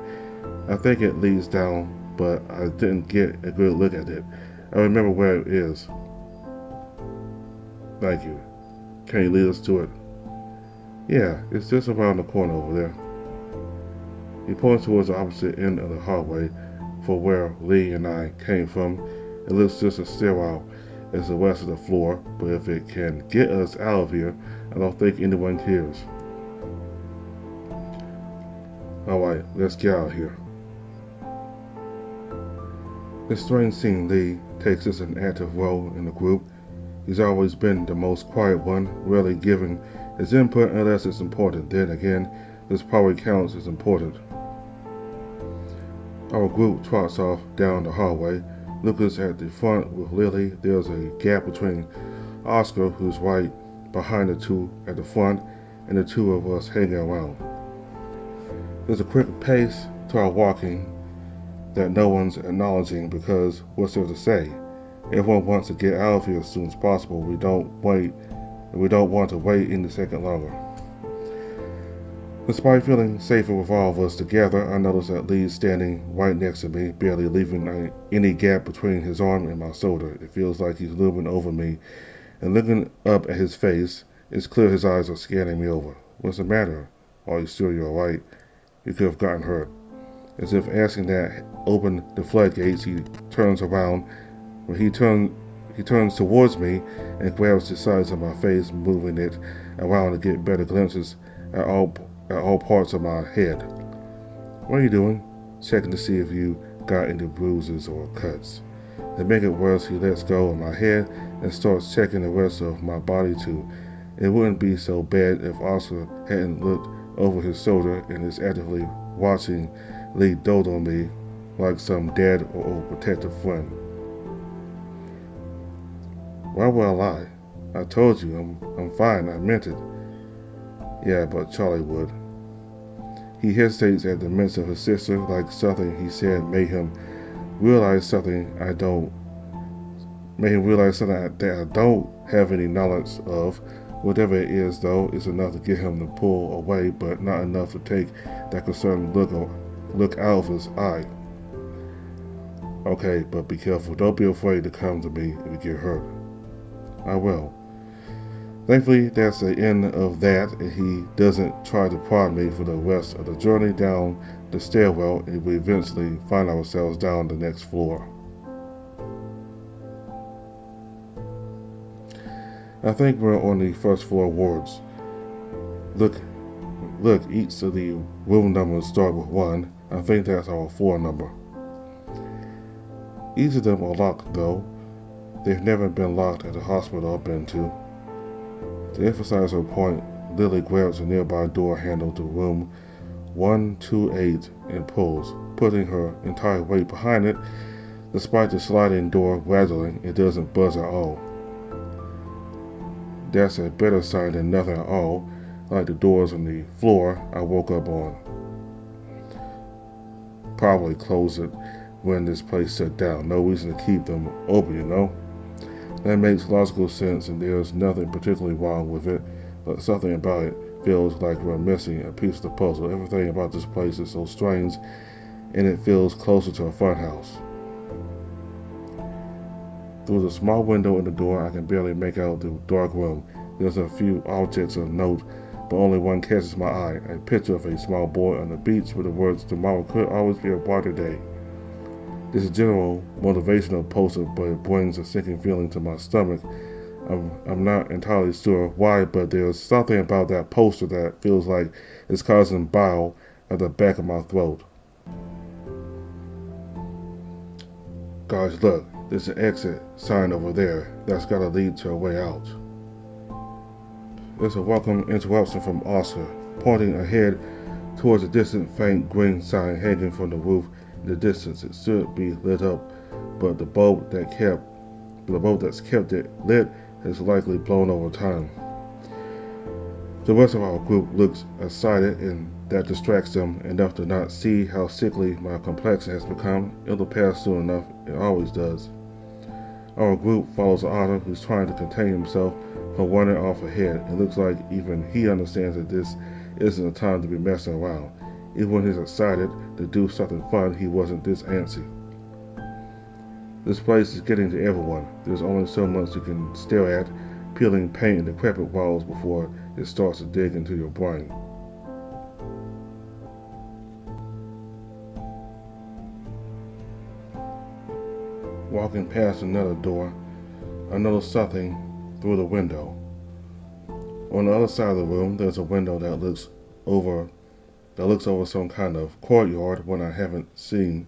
I think it leads down, but I didn't get a good look at it. I remember where it is. Thank you. Can you lead us to it? Yeah, it's just around the corner over there. He points towards the opposite end of the hallway for where Leigh and I came from. It looks just a stairwell. as the rest of the floor, but if it can get us out of here, I don't think anyone cares. Alright, let's get out of here. It's strange seeing Leigh take such an active role in the group. He's always been the most quiet one, rarely giving his input unless it's important. Then again, this probably counts as important. Our group trots off down the hallway. Lucas at the front with Lily. There's a gap between Oscar, who's right behind the two at the front, and the two of us hanging around. There's a quick pace to our walking that no one's acknowledging because what's there to say? Everyone wants to get out of here as soon as possible. We don't want to wait any second longer. Despite feeling safer with all of us together, I noticed that Leigh's standing right next to me, barely leaving any gap between his arm and my shoulder. It feels like he's looming over me, and looking up at his face, it's clear his eyes are scanning me over. What's the matter? Are you sure you're alright? You could have gotten hurt. As if asking that opened the floodgates, he turns around. When he turns towards me and grabs the sides of my face, moving it around to get better glimpses at all parts of my head. What are you doing? Checking to see if you got any bruises or cuts. To make it worse, he lets go of my head and starts checking the rest of my body too. It wouldn't be so bad if Oscar hadn't looked over his shoulder and is actively watching Leigh dote on me like some dad or protective friend. Why would I lie? I told you I'm fine. I meant it. Yeah, but Charlie would. He hesitates at the mention of his sister, like something he said made him realize something that I don't have any knowledge of. Whatever it is, though, is enough to get him to pull away, but not enough to take that concerned look out of his eye. Okay, but be careful. Don't be afraid to come to me if you get hurt. I will. Thankfully, that's the end of that, and he doesn't try to prod me for the rest of the journey down the stairwell, and we eventually find ourselves down the next floor. I think we're on the first floor wards. Look, each of the room numbers start with 1. I think that's our floor number. Each of them are locked, though. They've never been locked at the hospital I've been to. To emphasize her point, Lily grabs a nearby door handle to room 128 and pulls, putting her entire weight behind it. Despite the sliding door rattling, it doesn't budge at all. That's a better sign than nothing at all, like the doors on the floor I woke up on. Probably closed it when this place shut down. No reason to keep them open, you know? That makes logical sense, and there's nothing particularly wrong with it, but something about it feels like we're missing a piece of the puzzle. Everything about this place is so strange, and it feels closer to a funhouse. Through the small window in the door, I can barely make out the dark room. There's a few objects of note, but only one catches my eye. A picture of a small boy on the beach with the words, "Tomorrow could always be a brighter day." This is a general motivational poster, but it brings a sinking feeling to my stomach. I'm not entirely sure why, but there's something about that poster that feels like it's causing bile at the back of my throat. Guys, look, there's an exit sign over there. That's gotta lead to a way out. There's a welcome interruption from Oscar, pointing ahead towards a distant faint green sign hanging from the roof. In the distance, it should be lit up, but the bulb that's kept it lit has likely blown over time. The rest of our group looks excited, and that distracts them enough to not see how sickly my complexion has become. It'll pass soon enough. It always does. Our group follows Otter, who's trying to contain himself from running off ahead. It looks like even he understands that this isn't a time to be messing around. Even when he's excited to do something fun, he wasn't this antsy. This place is getting to everyone. There's only so much you can stare at, peeling paint and decrepit walls before it starts to dig into your brain. Walking past another door, I noticed something through the window. On the other side of the room, there's a window over that looks over some kind of courtyard when I haven't seen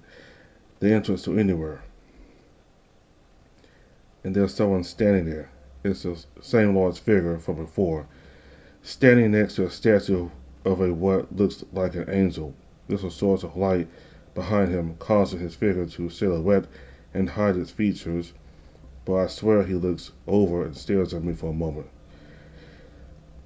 the entrance to anywhere. And there's someone standing there. It's the same large figure from before, standing next to a statue of a what looks like an angel. There's a source of light behind him, causing his figure to silhouette and hide its features, but I swear he looks over and stares at me for a moment.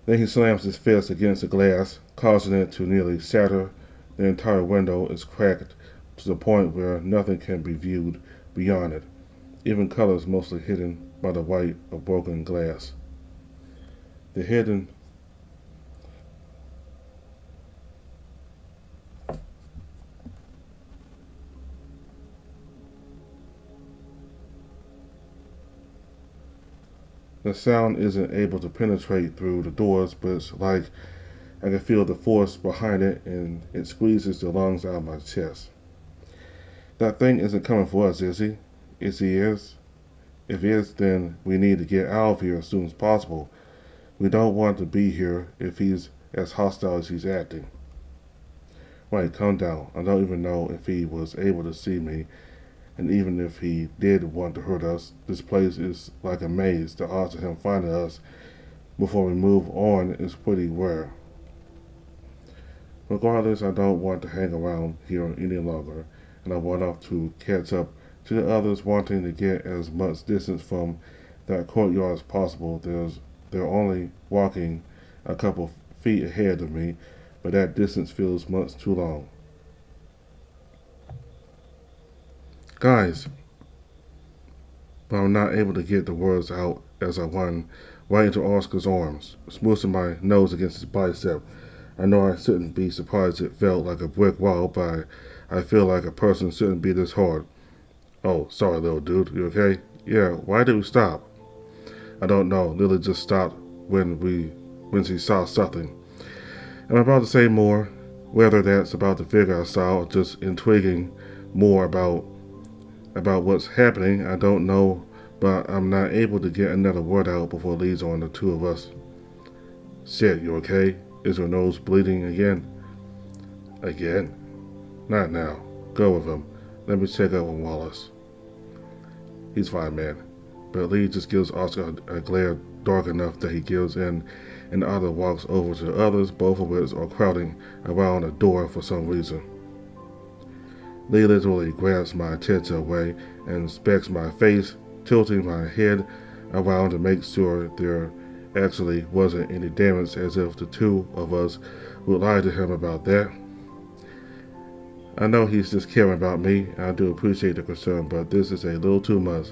Then he slams his fist against the glass, causing it to nearly shatter. The entire window is cracked to the point where nothing can be viewed beyond it, even colors mostly hidden by the white of broken glass. The hidden The sound isn't able to penetrate through the doors, but it's like I can feel the force behind it, and it squeezes the lungs out of my chest. That thing isn't coming for us, is he? If he is, then we need to get out of here as soon as possible. We don't want to be here if he's as hostile as he's acting. Right, calm down. I don't even know if he was able to see me, and even if he did want to hurt us, this place is like a maze. The odds of him finding us before we move on is pretty rare. Regardless, I don't want to hang around here any longer, and I want off to catch up to the others wanting to get as much distance from that courtyard as possible. They're only walking a couple feet ahead of me, but that distance feels much too long. Guys, but I'm not able to get the words out as I run right into Oscar's arms, smoothing my nose against his bicep. I know I shouldn't be surprised it felt like a brick wall, but I feel like a person shouldn't be this hard. Oh, sorry, little dude. You okay? Yeah, why did we stop? I don't know. Lily just stopped when she saw something. I'm about to say more, whether that's about the figure I saw or just intriguing more about what's happening. I don't know, but I'm not able to get another word out before it leads on the two of us. Shit, you okay? Is her nose bleeding again? Again? Not now. Go with him. Let me check up on Wallace. He's fine, man. But Leigh just gives Oscar a glare dark enough that he gives in, and the other walks over to the others, both of which are crowding around the door for some reason. Leigh literally grabs my attention away and inspects my face, tilting my head around to make sure there actually wasn't any damage, as if the two of us would lie to him about that. I know he's just caring about me, and I do appreciate the concern, but this is a little too much,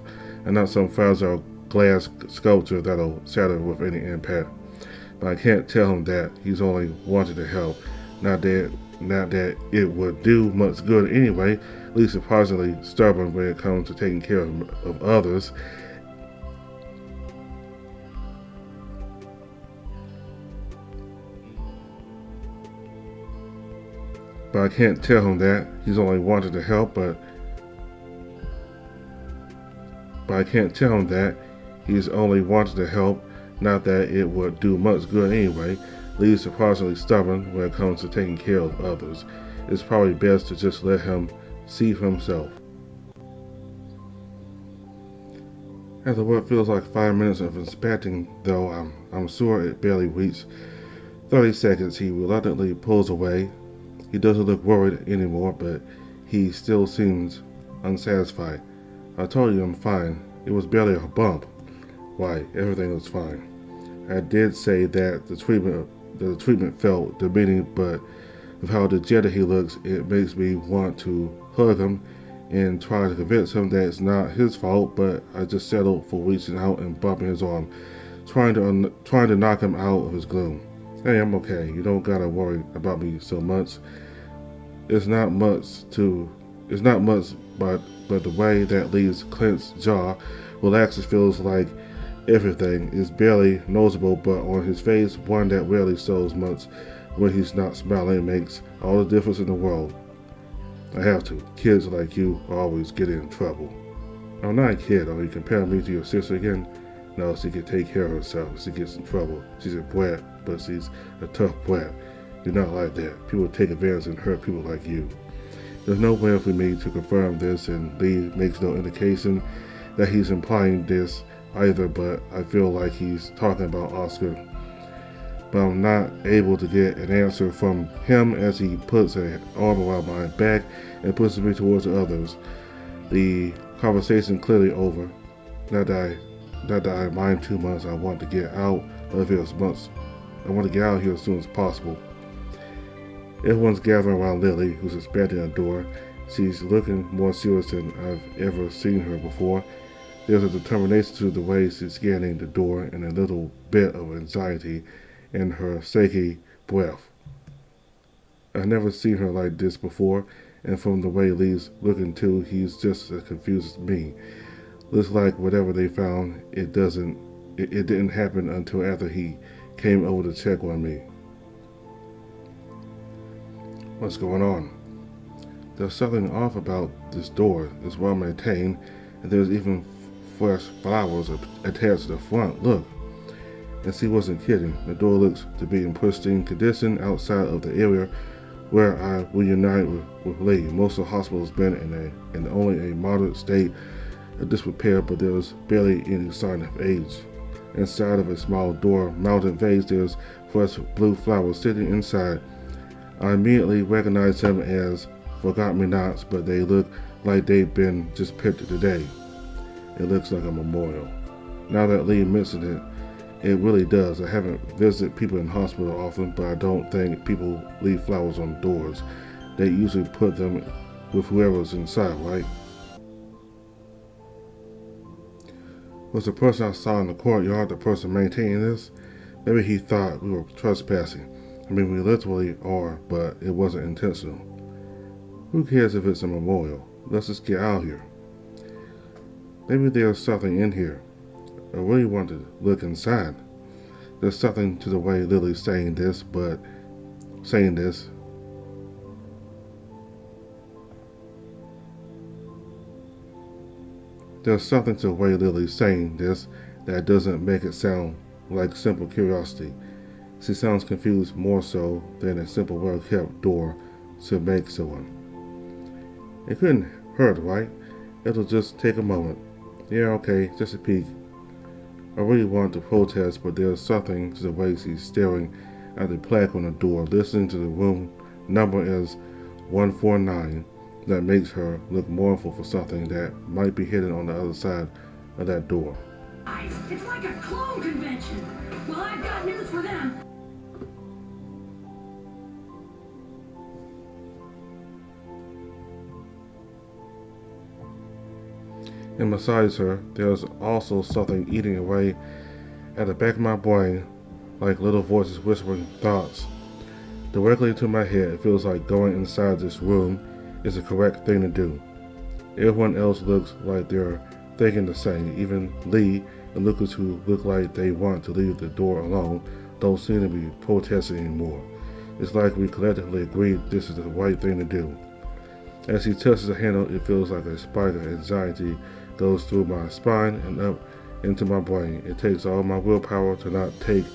and not some fragile glass sculpture that'll shatter with any impact. But I can't tell him that. He's only wanted to help, not that it would do much good anyway. Lee's surprisingly stubborn when it comes to taking care of others. But I can't tell him that. He's only wanted to help, but I can't tell him that. He's only wanted to help, not that it would do much good anyway. Lee's surprisingly stubborn when it comes to taking care of others. It's probably best to just let him see for himself. After what feels like 5 minutes of inspecting, though I'm sure it barely reached 30 seconds, he reluctantly pulls away. He doesn't look worried anymore, but he still seems unsatisfied. I told you I'm fine. It was barely a bump. Why, everything was fine. I did say that the treatment felt demeaning, but with how dejected he looks, it makes me want to hug him and try to convince him that it's not his fault, but I just settled for reaching out and bumping his arm, trying to knock him out of his gloom. Hey, I'm okay. You don't gotta worry about me so much. It's not much, but the way that Lee's clenched jaw relaxes feels like everything is barely noticeable, but on his face, one that rarely shows much when he's not smiling, makes all the difference in the world. I have to. Kids like you always get in trouble. I'm not a kid, or you compare me to your sister again. No, she can take care of herself. She gets in trouble. She's a brat, but she's a tough brat. You're not like that. People take advantage and hurt people like you. There's no way for me to confirm this, and Leigh makes no indication that he's implying this either, but I feel like he's talking about Oscar. But I'm not able to get an answer from him as he puts an arm around my back and pushes me towards the others. The conversation clearly over. Not that I mind too much. I want to get out of here as much. I want to get out of here as soon as possible. Everyone's gathering around Lily, who's expecting a door. She's looking more serious than I've ever seen her before. There's a determination to the way she's scanning the door and a little bit of anxiety in her shaky breath. I've never seen her like this before, and from the way Leigh's looking too, he's just as confused as me. Looks like whatever they found, it didn't happen until after he came over to check on me. What's going on? There's something off about this door. It's well maintained, and there's even fresh flowers attached to the front. Look. And she wasn't kidding. The door looks to be in pristine condition outside of the area where I reunite with Leigh. Most of the hospital has been in only a moderate state of disrepair, but there's barely any sign of age. Inside of a small door-mounted vase, there's fresh blue flowers sitting inside. I immediately recognize them as forgot-me-nots, but they look like they've been just picked today. It looks like a memorial. Now that Leigh mentioned it, it really does. I haven't visited people in hospital often, but I don't think people leave flowers on doors. They usually put them with whoever's inside, right? Was the person I saw in the courtyard the person maintaining this? Maybe he thought we were trespassing. I mean, we literally are, but it wasn't intentional. Who cares if it's a memorial? Let's just get out of here. Maybe there's something in here. I really want to look inside. There's something to the way Lily's saying this. There's something to the way Lily's saying this that doesn't make it sound like simple curiosity. She sounds confused more so than a simple well-kept door should make someone. It couldn't hurt, right? It'll just take a moment. Yeah, okay, just a peek. I really want to protest, but there's something to the way she's staring at the plaque on the door, listening to the room number as 149, that makes her look mournful for something that might be hidden on the other side of that door. It's like a clone convention. Well, I've got news for them. And besides her, there's also something eating away at the back of my brain, like little voices whispering thoughts directly into my head. It feels like going inside this room is the correct thing to do. Everyone else looks like they're thinking the same. Even Leigh and Lucas, who look like they want to leave the door alone, don't seem to be protesting anymore. It's like we collectively agreed this is the right thing to do. As he touches the handle, it feels like a spike of anxiety goes through my spine and up into my brain. It takes all my willpower to not take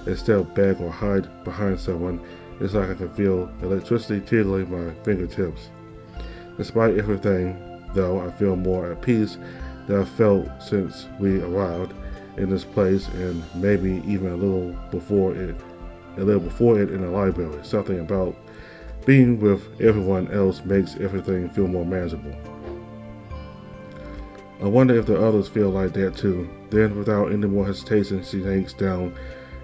a step back or hide behind someone. It's like I can feel electricity tickling my fingertips. Despite everything, though, I feel more at peace than I felt since we arrived in this place, and maybe even a little before it in the library. Something about being with everyone else makes everything feel more manageable. I wonder if the others feel like that too. Then, without any more hesitation, she yanks down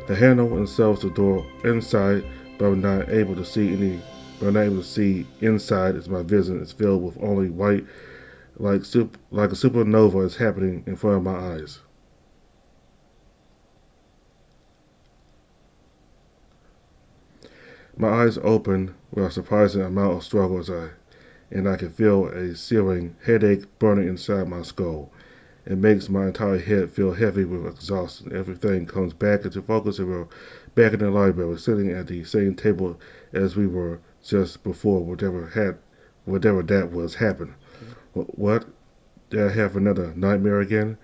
the handle and sells the door inside, but I'm not able to see inside as my vision is filled with only white, like a supernova is happening in front of my eyes. My eyes open with a surprising amount of struggle and I can feel a searing headache burning inside my skull. It makes my entire head feel heavy with exhaustion. Everything comes back into focus, and we're back in the library, sitting at the same table as we were just before whatever that was happened. What? Did I have another nightmare again?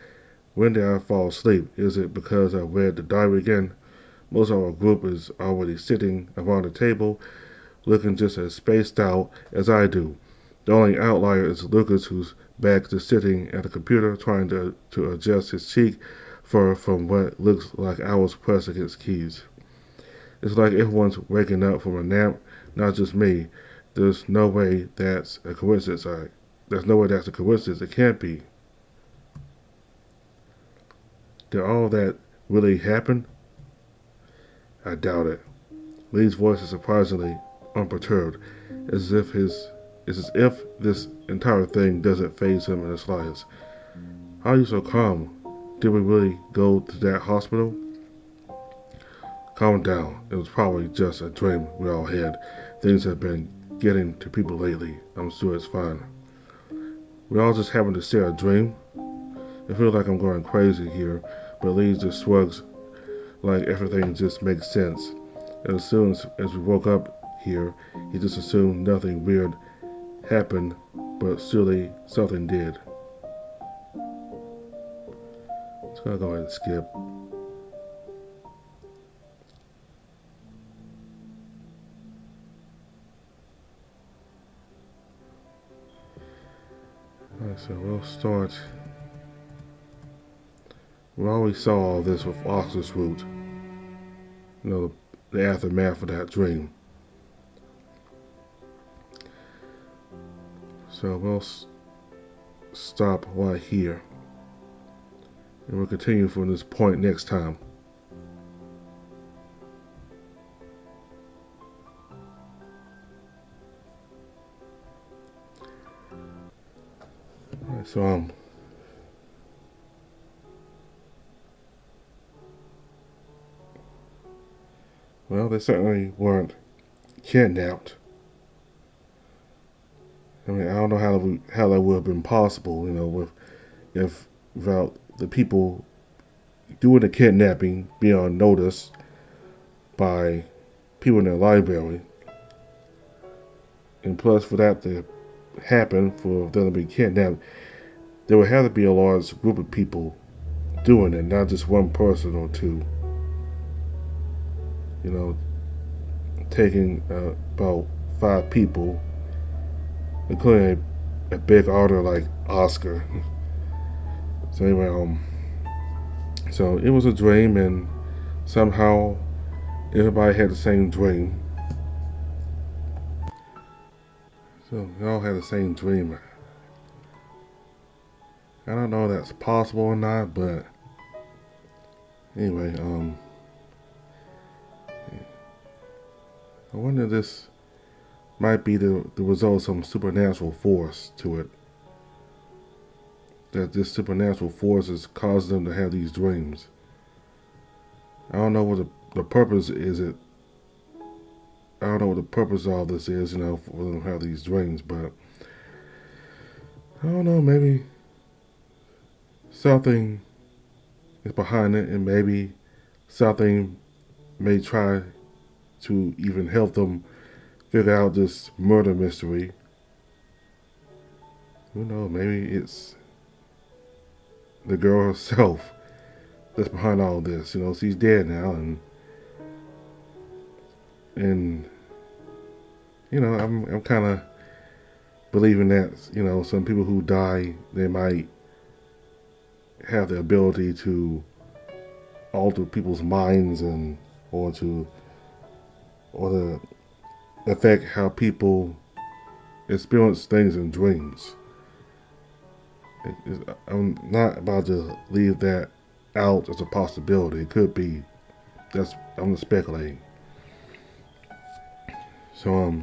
When did I fall asleep? Is it because I read the diary again? Most of our group is already sitting around the table, looking just as spaced out as I do. The only outlier is Lucas, who's back to sitting at the computer trying to adjust his cheek fur from what looks like hours pressing his keys. It's like everyone's waking up from a nap, not just me. There's no way that's a coincidence. There's no way that's a coincidence. It can't be. Did all that really happen? I doubt it. Leigh's voice is surprisingly unperturbed, as if this entire thing doesn't faze him in the slightest. How are you so calm? Did we really go to that hospital? Calm down. It was probably just a dream we all had. Things have been getting to people lately. I'm sure it's fine. We all just having to share a dream. I feel like I'm going crazy here, but Leigh just shrugs like everything just makes sense. As soon as we woke up here, he just assumed nothing weird happened, but surely something did. Just gonna go ahead and skip. Alright, so we'll start. We always saw all this with Oscar's route. You know, the aftermath of that dream. So we'll stop right here. And we'll continue from this point next time. Alright, so well, they certainly weren't kidnapped. I mean, I don't know how that would have been possible, you know, without the people doing the kidnapping being on notice by people in the library, and plus for that to happen, for them to be kidnapped, there would have to be a large group of people doing it, not just one person or two. You know, taking about 5 people, including a big author like Oscar. So anyway, so it was a dream, and somehow everybody had the same dream. So they all had the same dream. I don't know if that's possible or not, but anyway, I wonder if this might be the result of some supernatural force to it. That this supernatural force has caused them to have these dreams. I don't know what the purpose is. I don't know what the purpose of all this is, you know, for them to have these dreams, but I don't know, maybe something is behind it, and maybe something may try to even help them figure out this murder mystery. Who knows, maybe it's the girl herself that's behind all this. You know, she's dead now, and you know, I'm kind of believing that, you know, some people who die, they might have the ability to alter people's minds or to affect how people experience things in dreams. I'm not about to leave that out as a possibility. It could be. I'm just speculating. So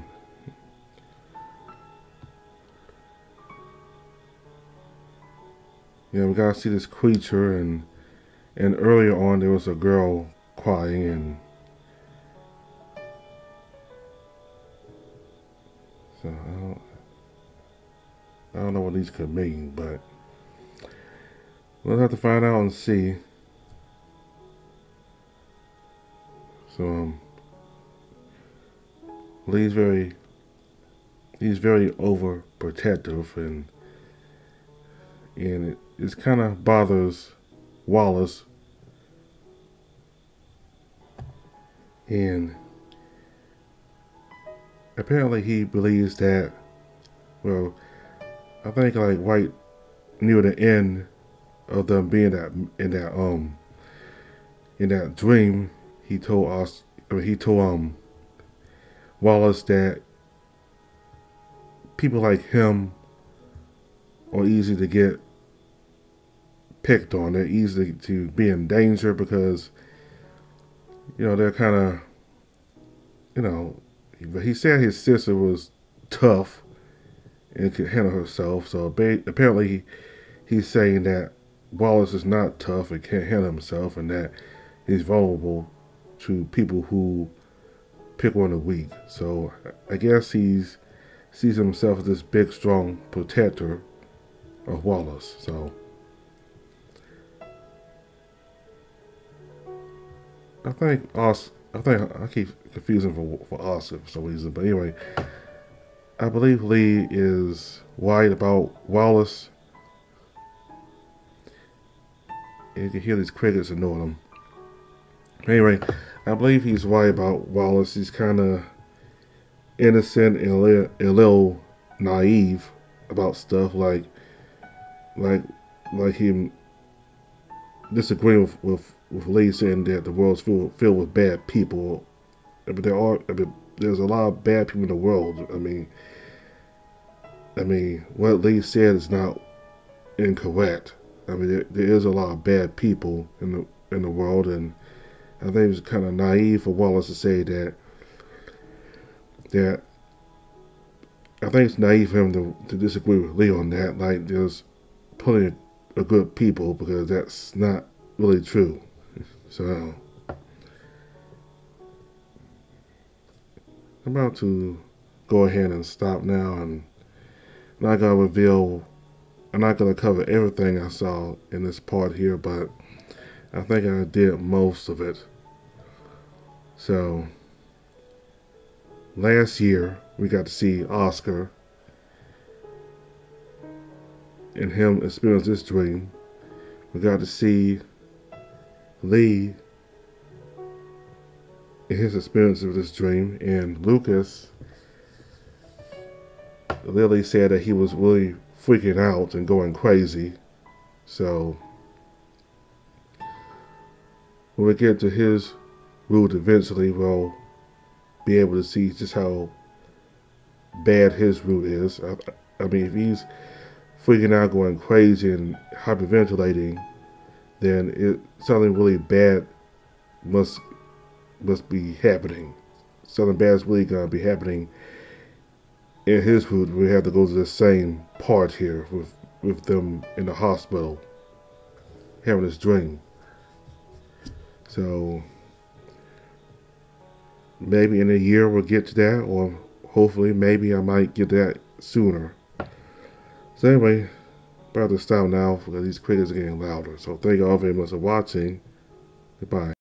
yeah, we gotta see this creature, and earlier on there was a girl crying, and so I don't know what these could mean, but we'll have to find out and see. So Leigh's he's very overprotective, and and it kind of bothers Wallace. And apparently he believes that, well, I think like right near the end of them being in that dream, he told us, he told Wallace that people like him are easy to get picked on. They're easy to be in danger because they're kind of But he said his sister was tough and could handle herself. So apparently he's saying that Wallace is not tough and can't handle himself, and that he's vulnerable to people who pick on the weak. So I guess he sees himself as this big, strong protector of Wallace. So I keep confusing for Oscar for some reason. But anyway, I believe Leigh is worried about Wallace. And you can hear these crickets annoying him. Anyway, I believe he's worried about Wallace. He's kind of innocent and a little naive about stuff like him disagreeing with Leigh saying that the world's filled with bad people. But there's a lot of bad people in the world. I mean, what Leigh said is not incorrect. I mean, there is a lot of bad people in the world, and I think it's kind of naive for Wallace to say that. I think it's naive for him to disagree with Leigh on that. Like, there's plenty of good people, because that's not really true. So I'm about to go ahead and stop now, and I'm not gonna cover everything I saw in this part here, but I think I did most of it. So last year we got to see Oscar and him experience this dream. We got to see Leigh in his experience of this dream, and Lucas Lily said that he was really freaking out and going crazy. So when we get to his route eventually, we'll be able to see just how bad his route is. I mean, if he's freaking out, going crazy, and hyperventilating, then something really bad must be happening. Something bad is really gonna be happening in his route. We have to go to the same part here with them in the hospital having this dream. So maybe in a year we'll get to that, or hopefully maybe I might get that sooner. So anyway, about to stop now because these crickets are getting louder. So thank you all very much for watching. Goodbye.